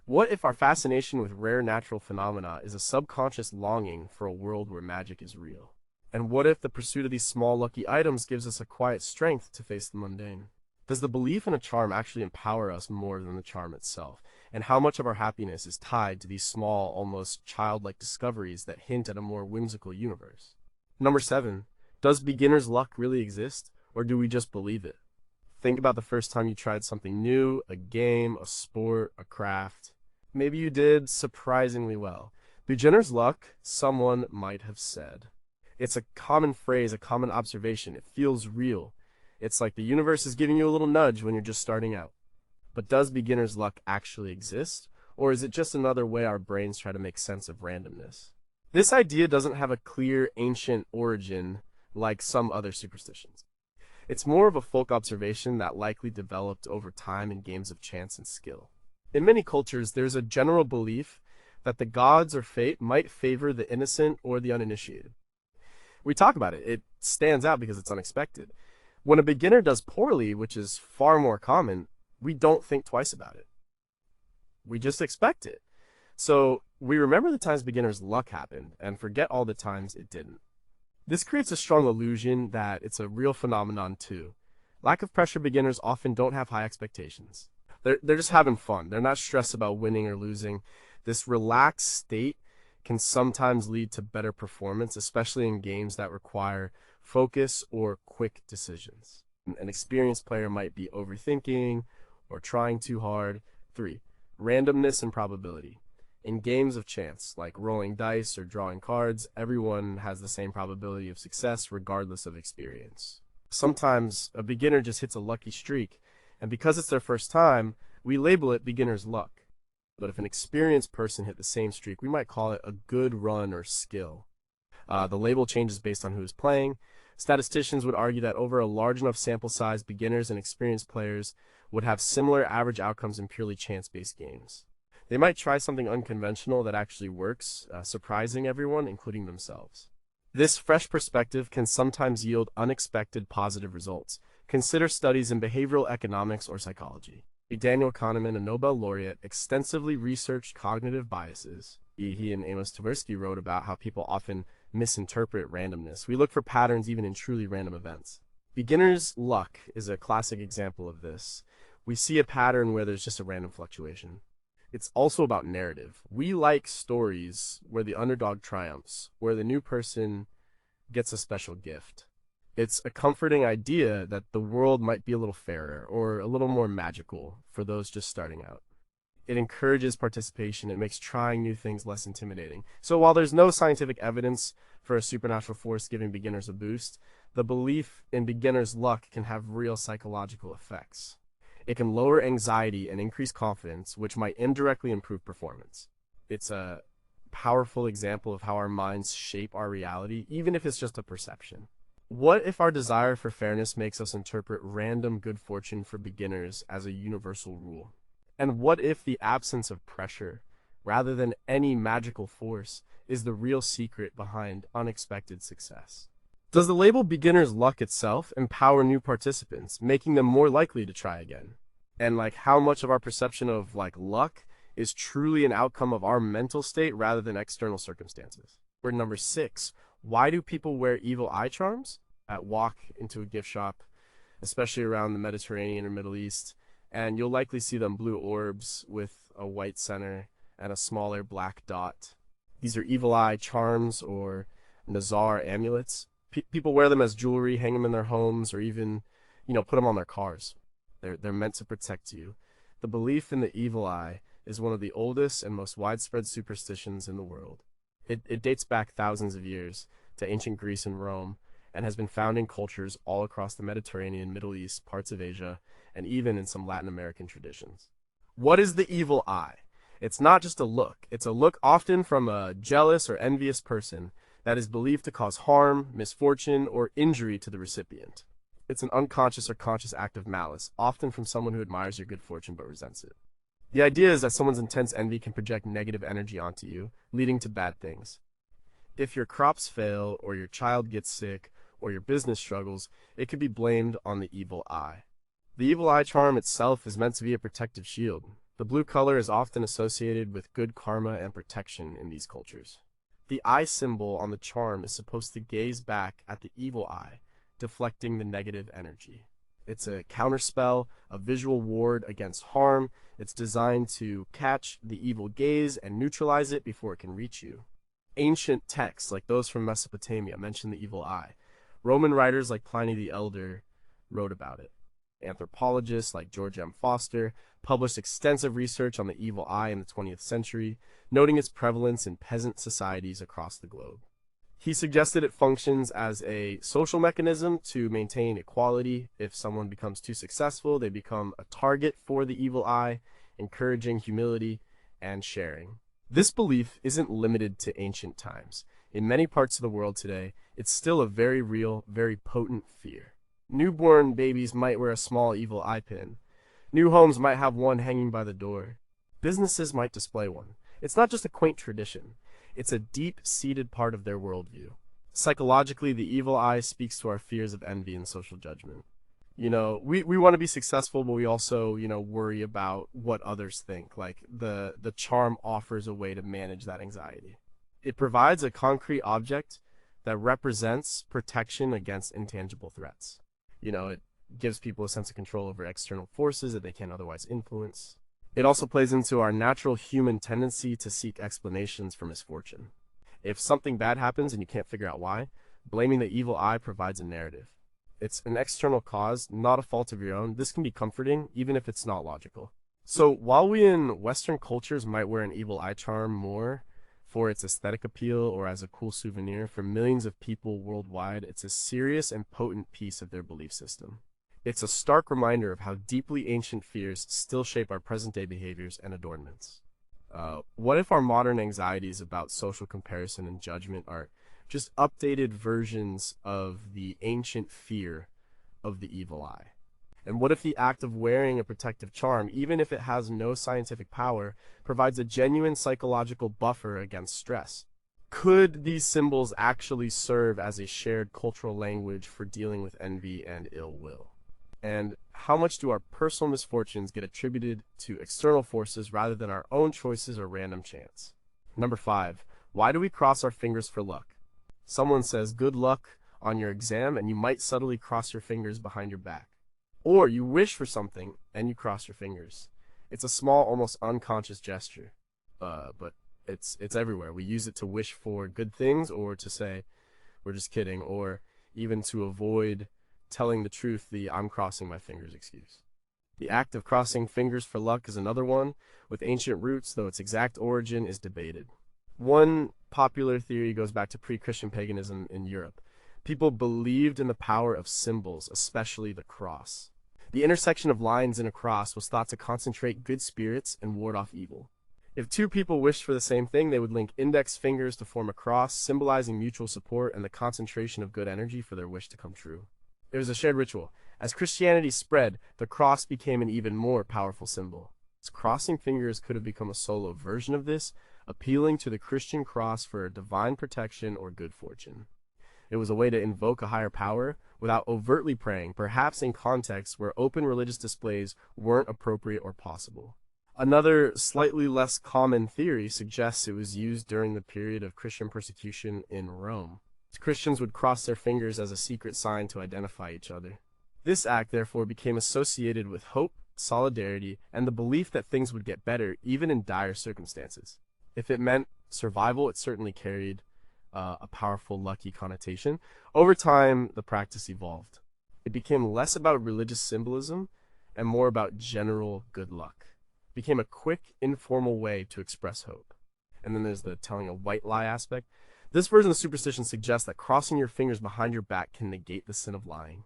What if our fascination with rare natural phenomena is a subconscious longing for a world where magic is real? And what if the pursuit of these small lucky items gives us a quiet strength to face the mundane? Does the belief in a charm actually empower us more than the charm itself? And how much of our happiness is tied to these small, almost childlike discoveries that hint at a more whimsical universe? Number 7. Does beginner's luck really exist, or do we just believe it? Think about the first time you tried something new, a game, a sport, a craft. Maybe you did surprisingly well. Beginner's luck, someone might have said. It's a common phrase, a common observation. It feels real. It's like the universe is giving you a little nudge when you're just starting out. But does beginner's luck actually exist? Or is it just another way our brains try to make sense of randomness? This idea doesn't have a clear ancient origin like some other superstitions. It's more of a folk observation that likely developed over time in games of chance and skill. In many cultures, there's a general belief that the gods or fate might favor the innocent or the uninitiated. We talk about it. It stands out because it's unexpected. When a beginner does poorly, which is far more common, we don't think twice about it. We just expect it. So we remember the times beginner's luck happened and forget all the times it didn't. This creates a strong illusion that it's a real phenomenon too. Lack of pressure beginners often don't have high expectations. They're just having fun. They're not stressed about winning or losing. This relaxed state can sometimes lead to better performance, especially in games that require focus or quick decisions. An experienced player might be overthinking or trying too hard. 3. Randomness and probability. In games of chance, like rolling dice or drawing cards, everyone has the same probability of success regardless of experience. Sometimes a beginner just hits a lucky streak, and because it's their first time, we label it beginner's luck. But if an experienced person hit the same streak, we might call it a good run or skill. The label changes based on who is playing. Statisticians would argue that over a large enough sample size, beginners and experienced players would have similar average outcomes in purely chance-based games. They might try something unconventional that actually works, surprising everyone, including themselves. This fresh perspective can sometimes yield unexpected positive results. Consider studies in behavioral economics or psychology. Daniel Kahneman, a Nobel laureate, extensively researched cognitive biases. He and Amos Tversky wrote about how people often misinterpret randomness. We look for patterns even in truly random events. Beginner's luck is a classic example of this. We see a pattern where there's just a random fluctuation. It's also about narrative. We like stories where the underdog triumphs, where the new person gets a special gift. It's a comforting idea that the world might be a little fairer or a little more magical for those just starting out. It encourages participation. It makes trying new things less intimidating. So while there's no scientific evidence for a supernatural force giving beginners a boost, the belief in beginner's luck can have real psychological effects. It can lower anxiety and increase confidence, which might indirectly improve performance. It's a powerful example of how our minds shape our reality, even if it's just a perception. What if our desire for fairness makes us interpret random good fortune for beginners as a universal rule? And what if the absence of pressure, rather than any magical force, is the real secret behind unexpected success? Does the label beginner's luck itself empower new participants, making them more likely to try again? And how much of our perception of luck is truly an outcome of our mental state rather than external circumstances? Or number 6, why do people wear evil eye charms? Walk into a gift shop, especially around the Mediterranean or Middle East, and you'll likely see them blue orbs with a white center and a smaller black dot. These are evil eye charms or Nazar amulets. People wear them as jewelry, hang them in their homes, or even, put them on their cars. They're meant to protect you. The belief in the evil eye is one of the oldest and most widespread superstitions in the world. It dates back thousands of years to ancient Greece and Rome, and has been found in cultures all across the Mediterranean, Middle East, parts of Asia, and even in some Latin American traditions. What is the evil eye? It's not just a look. It's a look often from a jealous or envious person that is believed to cause harm, misfortune, or injury to the recipient. It's an unconscious or conscious act of malice, often from someone who admires your good fortune but resents it. The idea is that someone's intense envy can project negative energy onto you, leading to bad things. If your crops fail, or your child gets sick, or your business struggles, it could be blamed on the evil eye. The evil eye charm itself is meant to be a protective shield. The blue color is often associated with good karma and protection in these cultures. The eye symbol on the charm is supposed to gaze back at the evil eye, deflecting the negative energy. It's a counterspell, a visual ward against harm. It's designed to catch the evil gaze and neutralize it before it can reach you. Ancient texts, like those from Mesopotamia, mention the evil eye. Roman writers like Pliny the Elder wrote about it. Anthropologists like George M. Foster published extensive research on the evil eye in the 20th century, noting its prevalence in peasant societies across the globe. He suggested it functions as a social mechanism to maintain equality. If someone becomes too successful, they become a target for the evil eye, encouraging humility and sharing. This belief isn't limited to ancient times. In many parts of the world today, it's still a very real, very potent fear. Newborn babies might wear a small evil eye pin. New homes might have one hanging by the door. Businesses might display one. It's not just a quaint tradition. It's a deep-seated part of their worldview. Psychologically, the evil eye speaks to our fears of envy and social judgment. We want to be successful, but we also, worry about what others think. The charm offers a way to manage that anxiety. It provides a concrete object that represents protection against intangible threats. It gives people a sense of control over external forces that they can't otherwise influence. It also plays into our natural human tendency to seek explanations for misfortune. If something bad happens and you can't figure out why, blaming the evil eye provides a narrative. It's an external cause, not a fault of your own. This can be comforting, even if it's not logical. So while we in Western cultures might wear an evil eye charm more for its aesthetic appeal or as a cool souvenir, for millions of people worldwide, it's a serious and potent piece of their belief system. It's a stark reminder of how deeply ancient fears still shape our present-day behaviors and adornments. What if our modern anxieties about social comparison and judgment are just updated versions of the ancient fear of the evil eye. And what if the act of wearing a protective charm, even if it has no scientific power, provides a genuine psychological buffer against stress? Could these symbols actually serve as a shared cultural language for dealing with envy and ill will? And how much do our personal misfortunes get attributed to external forces rather than our own choices or random chance? Number 5, why do we cross our fingers for luck? Someone says good luck on your exam and you might subtly cross your fingers behind your back. Or you wish for something and you cross your fingers. It's a small, almost unconscious gesture, but it's everywhere. We use it to wish for good things or to say, we're just kidding, or even to avoid telling the truth, the I'm crossing my fingers excuse. The act of crossing fingers for luck is another one, with ancient roots, though its exact origin is debated. One popular theory goes back to pre-Christian paganism in Europe. People believed in the power of symbols, especially the cross. The intersection of lines in a cross was thought to concentrate good spirits and ward off evil. If two people wished for the same thing, they would link index fingers to form a cross, symbolizing mutual support and the concentration of good energy for their wish to come true. It was a shared ritual. As Christianity spread, the cross became an even more powerful symbol. Crossing fingers could have become a solo version of this, appealing to the Christian cross for divine protection or good fortune. It was a way to invoke a higher power without overtly praying, perhaps in contexts where open religious displays weren't appropriate or possible. Another slightly less common theory suggests it was used during the period of Christian persecution in Rome. Christians would cross their fingers as a secret sign to identify each other. This act, therefore, became associated with hope, solidarity, and the belief that things would get better even in dire circumstances. If it meant survival, it certainly carried a powerful, lucky connotation. Over time, the practice evolved. It became less about religious symbolism and more about general good luck. It became a quick, informal way to express hope. And then there's the telling a white lie aspect. This version of superstition suggests that crossing your fingers behind your back can negate the sin of lying.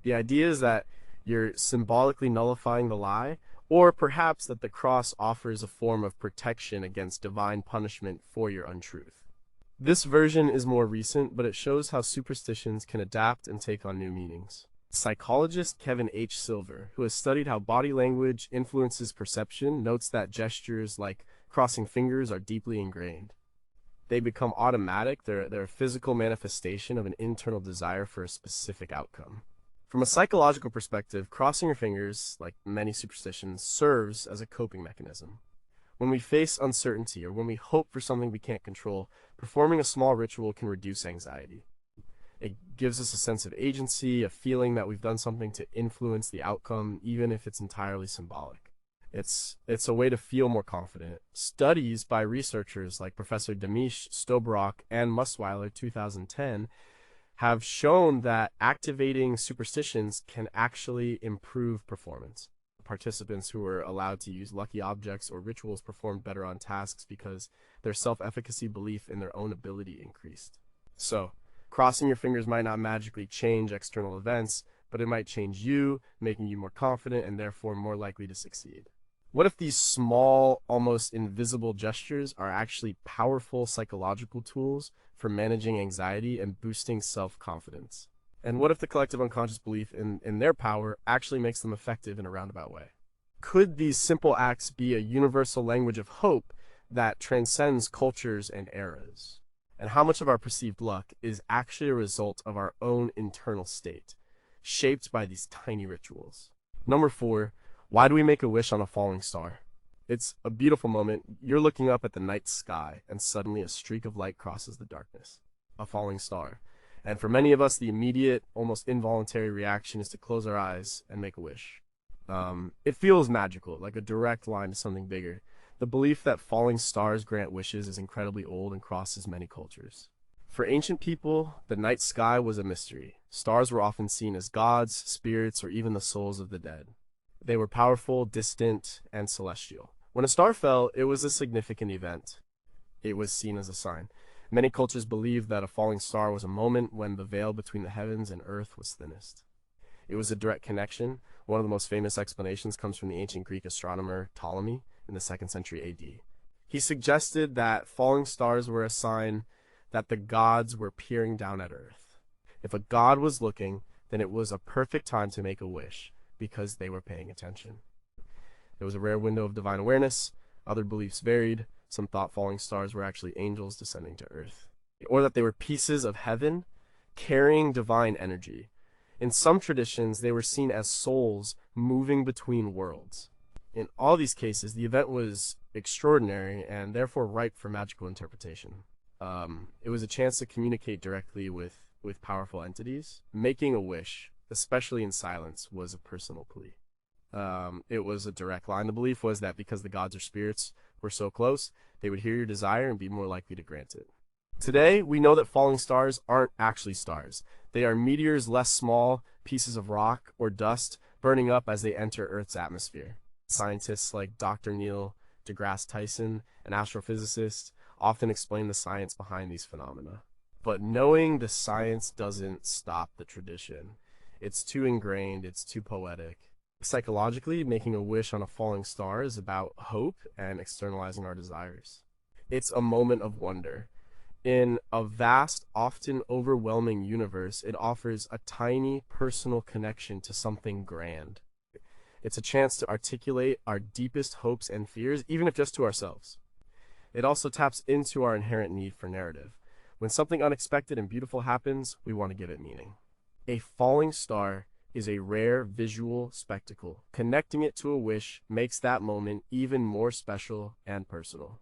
The idea is that you're symbolically nullifying the lie, or perhaps that the cross offers a form of protection against divine punishment for your untruth. This version is more recent, but it shows how superstitions can adapt and take on new meanings. Psychologist Kevin H. Silver, who has studied how body language influences perception, notes that gestures like crossing fingers are deeply ingrained. They become automatic, they're a physical manifestation of an internal desire for a specific outcome. From a psychological perspective, crossing your fingers, like many superstitions, serves as a coping mechanism. When we face uncertainty or when we hope for something we can't control, performing a small ritual can reduce anxiety. It gives us a sense of agency, a feeling that we've done something to influence the outcome, even if it's entirely symbolic. It's a way to feel more confident. Studies by researchers like Professor Demish, Stobrock, and Musweiler 2010 have shown that activating superstitions can actually improve performance. Participants who were allowed to use lucky objects or rituals performed better on tasks because their self-efficacy belief in their own ability increased. So, crossing your fingers might not magically change external events, but it might change you, making you more confident and therefore more likely to succeed. What if these small, almost invisible gestures are actually powerful psychological tools for managing anxiety and boosting self-confidence? And what if the collective unconscious belief in their power actually makes them effective in a roundabout way? Could these simple acts be a universal language of hope that transcends cultures and eras? And how much of our perceived luck is actually a result of our own internal state, shaped by these tiny rituals? Number 4, why do we make a wish on a falling star? It's a beautiful moment. You're looking up at the night sky, and suddenly a streak of light crosses the darkness. A falling star. And for many of us, the immediate, almost involuntary reaction is to close our eyes and make a wish. It feels magical, like a direct line to something bigger. The belief that falling stars grant wishes is incredibly old and crosses many cultures. For ancient people, the night sky was a mystery. Stars were often seen as gods, spirits, or even the souls of the dead. They were powerful, distant, and celestial. When a star fell, it was a significant event. It was seen as a sign. Many cultures believed that a falling star was a moment when the veil between the heavens and earth was thinnest. It was a direct connection. One of the most famous explanations comes from the ancient Greek astronomer Ptolemy in the 2nd century AD. He suggested that falling stars were a sign that the gods were peering down at Earth. If a god was looking, then it was a perfect time to make a wish, because they were paying attention. There was a rare window of divine awareness. Other beliefs varied. Some thought falling stars were actually angels descending to Earth, or that they were pieces of heaven carrying divine energy. In some traditions, they were seen as souls moving between worlds. In all these cases, the event was extraordinary and therefore ripe for magical interpretation. It was a chance to communicate directly with powerful entities. Making a wish, especially in silence, was a personal plea. It was a direct line. The belief was that because the gods or spirits were so close, they would hear your desire and be more likely to grant it. Today, we know that falling stars aren't actually stars. They are meteors less small, pieces of rock or dust burning up as they enter Earth's atmosphere. Scientists like Dr. Neil deGrasse Tyson, an astrophysicist, often explain the science behind these phenomena. But knowing the science doesn't stop the tradition. It's too ingrained, it's too poetic. Psychologically, making a wish on a falling star is about hope and externalizing our desires. It's a moment of wonder. In a vast, often overwhelming universe, it offers a tiny personal connection to something grand. It's a chance to articulate our deepest hopes and fears, even if just to ourselves. It also taps into our inherent need for narrative. When something unexpected and beautiful happens, we want to give it meaning. A falling star is a rare visual spectacle. Connecting it to a wish makes that moment even more special and personal.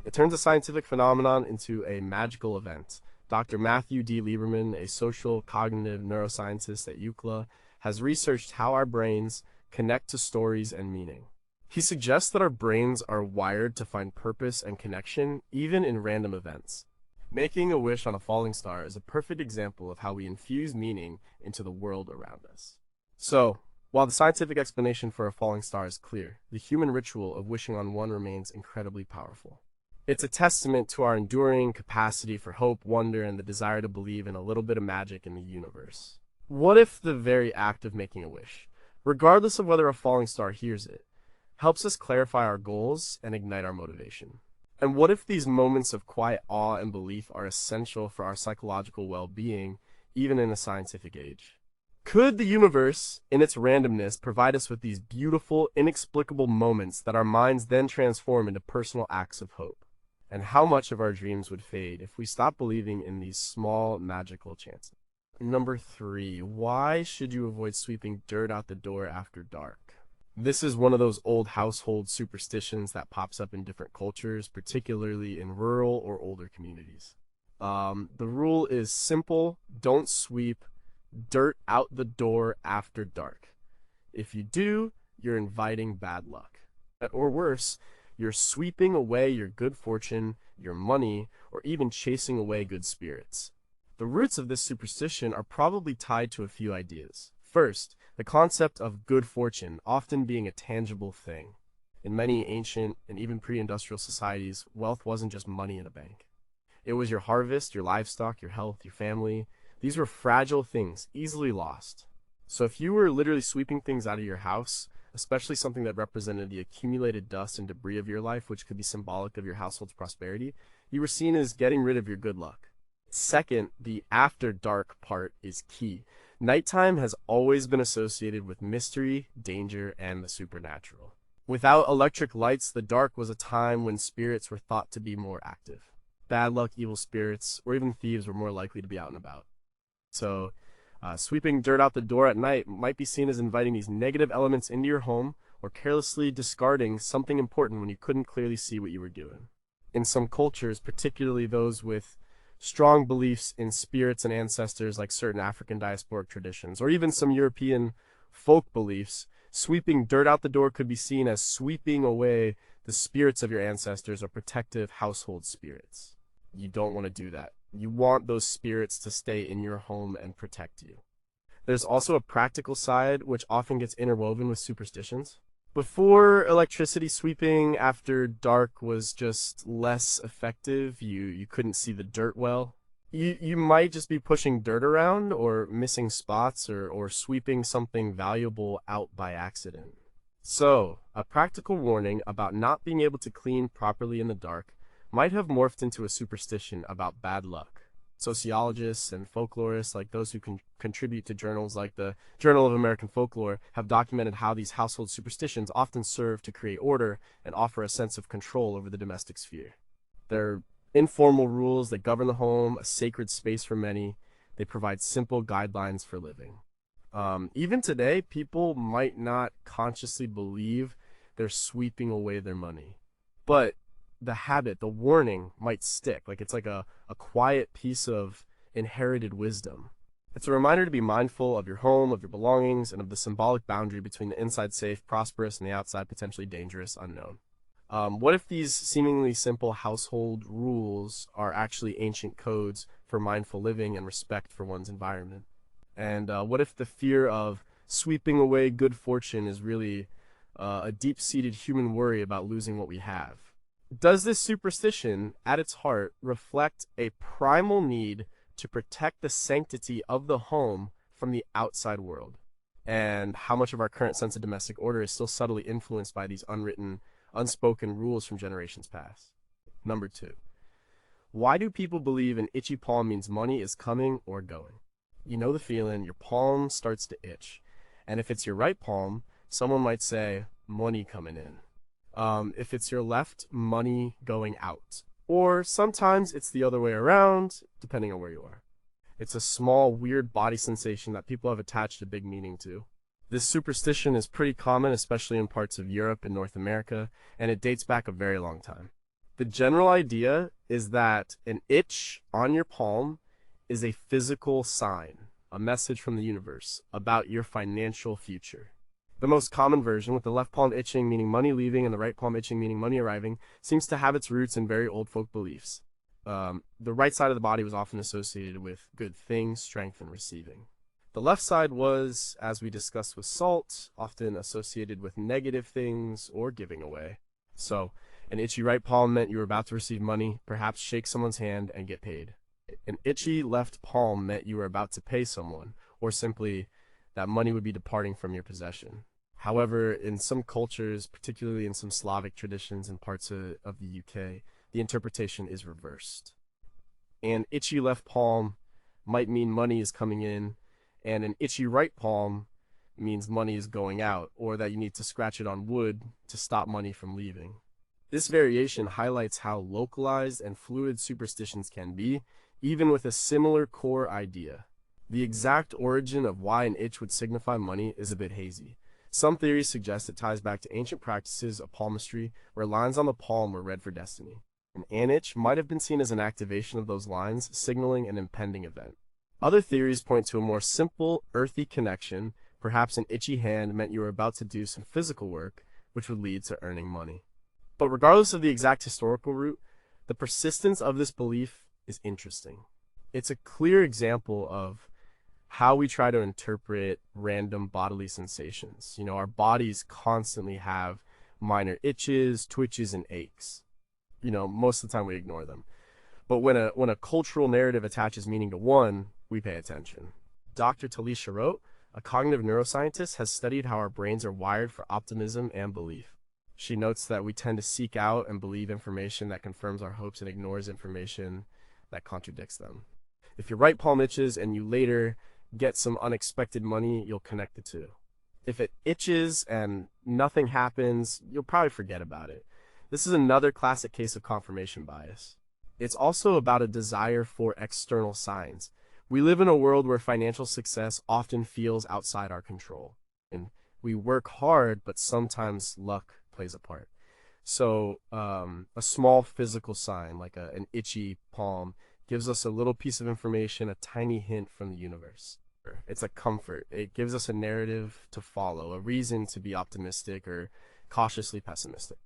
It turns a scientific phenomenon into a magical event. Dr. Matthew D. Lieberman, a social cognitive neuroscientist at UCLA, has researched how our brains connect to stories and meaning. He suggests that our brains are wired to find purpose and connection, even in random events. Making a wish on a falling star is a perfect example of how we infuse meaning into the world around us. So, while the scientific explanation for a falling star is clear, the human ritual of wishing on one remains incredibly powerful. It's a testament to our enduring capacity for hope, wonder, and the desire to believe in a little bit of magic in the universe. What if the very act of making a wish, regardless of whether a falling star hears it, helps us clarify our goals and ignite our motivation? And what if these moments of quiet awe and belief are essential for our psychological well-being, even in a scientific age? Could the universe, in its randomness, provide us with these beautiful, inexplicable moments that our minds then transform into personal acts of hope? And how much of our dreams would fade if we stopped believing in these small, magical chances? Number 3, why should you avoid sweeping dirt out the door after dark? This is one of those old household superstitions that pops up in different cultures, particularly in rural or older communities. The rule is simple: don't sweep dirt out the door after dark. If you do, you're inviting bad luck. Or worse, you're sweeping away your good fortune, your money, or even chasing away good spirits. The roots of this superstition are probably tied to a few ideas. First, the concept of good fortune often being a tangible thing. In many ancient and even pre-industrial societies, wealth wasn't just money in a bank. It was your harvest, your livestock, your health, your family. These were fragile things, easily lost. So if you were literally sweeping things out of your house, especially something that represented the accumulated dust and debris of your life, which could be symbolic of your household's prosperity, you were seen as getting rid of your good luck. Second, the after dark part is key. Nighttime has always been associated with mystery, danger, and the supernatural. Without electric lights, the dark was a time when spirits were thought to be more active. Bad luck, evil spirits, or even thieves were more likely to be out and about. So, sweeping dirt out the door at night might be seen as inviting these negative elements into your home, or carelessly discarding something important when you couldn't clearly see what you were doing. In some cultures, particularly those with strong beliefs in spirits and ancestors like certain African diasporic traditions, or even some European folk beliefs, sweeping dirt out the door could be seen as sweeping away the spirits of your ancestors or protective household spirits. You don't want to do that. You want those spirits to stay in your home and protect you. There's also a practical side which often gets interwoven with superstitions. Before electricity, sweeping after dark was just less effective. You couldn't see the dirt well. You might just be pushing dirt around or missing spots or sweeping something valuable out by accident. So, a practical warning about not being able to clean properly in the dark. might have morphed into a superstition about bad luck. Sociologists and folklorists, like those who contribute to journals like the Journal of American Folklore, have documented how these household superstitions often serve to create order and offer a sense of control over the domestic sphere. They're informal rules that govern the home, a sacred space for many. They provide simple guidelines for living. Even today, people might not consciously believe they're sweeping away their money, but the habit, the warning might stick. Like it's like a quiet piece of inherited wisdom. It's a reminder to be mindful of your home, of your belongings, and of the symbolic boundary between the inside safe, prosperous, and the outside potentially dangerous, unknown. What if these seemingly simple household rules are actually ancient codes for mindful living and respect for one's environment? And what if the fear of sweeping away good fortune is really a deep-seated human worry about losing what we have? Does this superstition, at its heart, reflect a primal need to protect the sanctity of the home from the outside world? And how much of our current sense of domestic order is still subtly influenced by these unwritten, unspoken rules from generations past? Number 2. Why do people believe an itchy palm means money is coming or going? You know the feeling, your palm starts to itch. And if it's your right palm, someone might say, money coming in. If it's your left, money going out. Or sometimes it's the other way around, depending on where you are. It's a small, weird body sensation that people have attached a big meaning to. This superstition is pretty common, especially in parts of Europe and North America, and it dates back a very long time. The general idea is that an itch on your palm is a physical sign, a message from the universe about your financial future. The most common version, with the left palm itching meaning money leaving and the right palm itching meaning money arriving, seems to have its roots in very old folk beliefs. The right side of the body was often associated with good things, strength, and receiving. The left side was, as we discussed with salt, often associated with negative things or giving away. So, an itchy right palm meant you were about to receive money, perhaps shake someone's hand and get paid. An itchy left palm meant you were about to pay someone, or simply that money would be departing from your possession. However, in some cultures, particularly in some Slavic traditions and parts of the UK, the interpretation is reversed. An itchy left palm might mean money is coming in, and an itchy right palm means money is going out, or that you need to scratch it on wood to stop money from leaving. This variation highlights how localized and fluid superstitions can be, even with a similar core idea. The exact origin of why an itch would signify money is a bit hazy. Some theories suggest it ties back to ancient practices of palmistry, where lines on the palm were read for destiny. An itch might have been seen as an activation of those lines, signaling an impending event. Other theories point to a more simple, earthy connection. Perhaps an itchy hand meant you were about to do some physical work, which would lead to earning money. But regardless of the exact historical root, the persistence of this belief is interesting. It's a clear example of how we try to interpret random bodily sensations. You know, our bodies constantly have minor itches, twitches, and aches. You know, most of the time we ignore them. But when a cultural narrative attaches meaning to one, we pay attention. Dr. Talisha Rote, a cognitive neuroscientist, has studied how our brains are wired for optimism and belief. She notes that we tend to seek out and believe information that confirms our hopes and ignores information that contradicts them. If your right palm itches and you later get some unexpected money, you'll connect the two. If it itches and nothing happens, you'll probably forget about it. This is another classic case of confirmation bias. It's also about a desire for external signs. We live in a world where financial success often feels outside our control. And we work hard, but sometimes luck plays a part. So a small physical sign, like an itchy palm, gives us a little piece of information, a tiny hint from the universe. It's a comfort. It gives us a narrative to follow, a reason to be optimistic or cautiously pessimistic.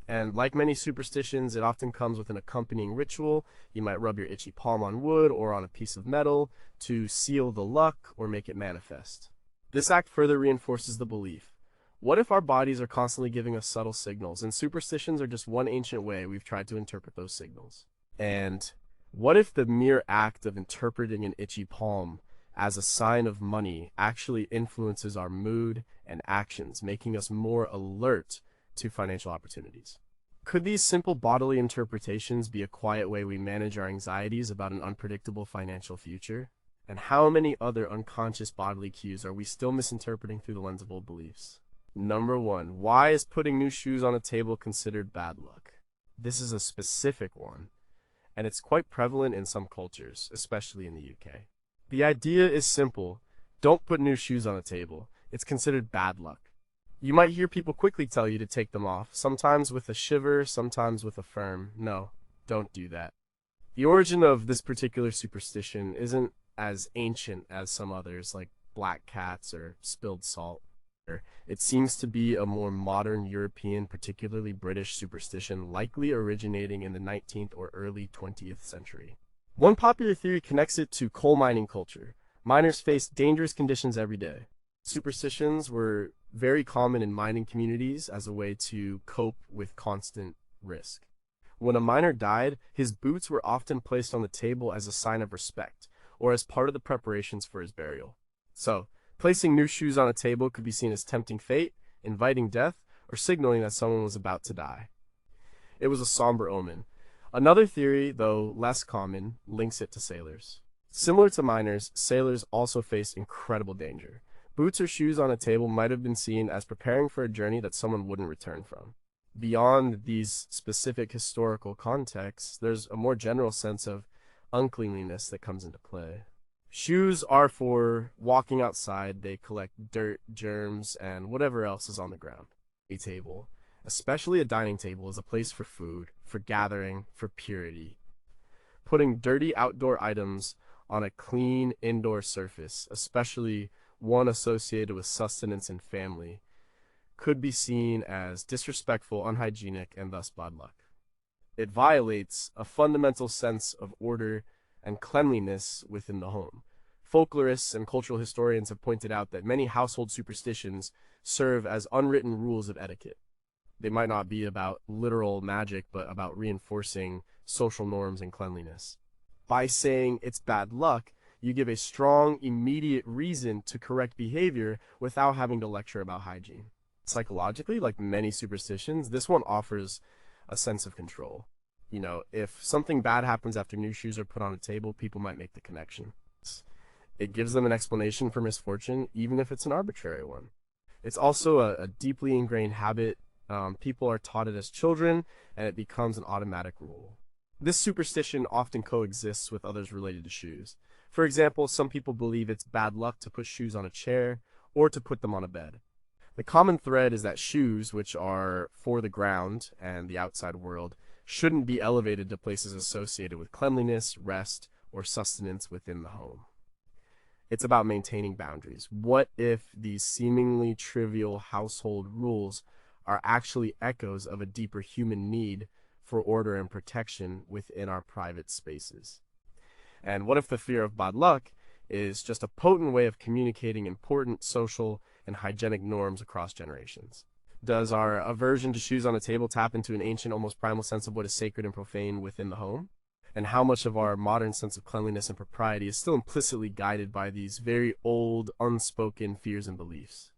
And like many superstitions, it often comes with an accompanying ritual. You might rub your itchy palm on wood or on a piece of metal to seal the luck or make it manifest. This act further reinforces the belief. What if our bodies are constantly giving us subtle signals, and superstitions are just one ancient way we've tried to interpret those signals? And what if the mere act of interpreting an itchy palm as a sign of money actually influences our mood and actions, making us more alert to financial opportunities? Could these simple bodily interpretations be a quiet way we manage our anxieties about an unpredictable financial future? And how many other unconscious bodily cues are we still misinterpreting through the lens of old beliefs? Number one, why is putting new shoes on a table considered bad luck? This is a specific one, and it's quite prevalent in some cultures, especially in the UK. The idea is simple. Don't put new shoes on a table. It's considered bad luck. You might hear people quickly tell you to take them off, sometimes with a shiver, sometimes with a firm, no, don't do that. The origin of this particular superstition isn't as ancient as some others, like black cats or spilled salt. It seems to be a more modern European, particularly British superstition, likely originating in the 19th or early 20th century. One popular theory connects it to coal mining culture. Miners faced dangerous conditions every day. Superstitions were very common in mining communities as a way to cope with constant risk. When a miner died, his boots were often placed on the table as a sign of respect, or as part of the preparations for his burial. So, placing new shoes on a table could be seen as tempting fate, inviting death, or signaling that someone was about to die. It was a somber omen. Another theory, though less common, links it to sailors. Similar to miners, sailors also faced incredible danger. Boots or shoes on a table might have been seen as preparing for a journey that someone wouldn't return from. Beyond these specific historical contexts, there's a more general sense of uncleanliness that comes into play. Shoes are for walking outside. They collect dirt, germs, and whatever else is on the ground. A table, especially a dining table, is a place for food, for gathering, for purity. Putting dirty outdoor items on a clean indoor surface, especially one associated with sustenance and family, could be seen as disrespectful, unhygienic, and thus bad luck. It violates a fundamental sense of order and cleanliness within the home. Folklorists and cultural historians have pointed out that many household superstitions serve as unwritten rules of etiquette. They might not be about literal magic, but about reinforcing social norms and cleanliness. By saying it's bad luck, you give a strong, immediate reason to correct behavior without having to lecture about hygiene. Psychologically, like many superstitions, this one offers a sense of control. If something bad happens after new shoes are put on a table, people might make the connection. It gives them an explanation for misfortune, even if it's an arbitrary one. It's also a deeply ingrained habit. People are taught it as children, and it becomes an automatic rule. This superstition often coexists with others related to shoes. For example, some people believe it's bad luck to put shoes on a chair or to put them on a bed. The common thread is that shoes, which are for the ground and the outside world, shouldn't be elevated to places associated with cleanliness, rest, or sustenance within the home. It's about maintaining boundaries. What if these seemingly trivial household rules are actually echoes of a deeper human need for order and protection within our private spaces? And what if the fear of bad luck is just a potent way of communicating important social and hygienic norms across generations? Does our aversion to shoes on a table tap into an ancient, almost primal sense of what is sacred and profane within the home? And how much of our modern sense of cleanliness and propriety is still implicitly guided by these very old, unspoken fears and beliefs?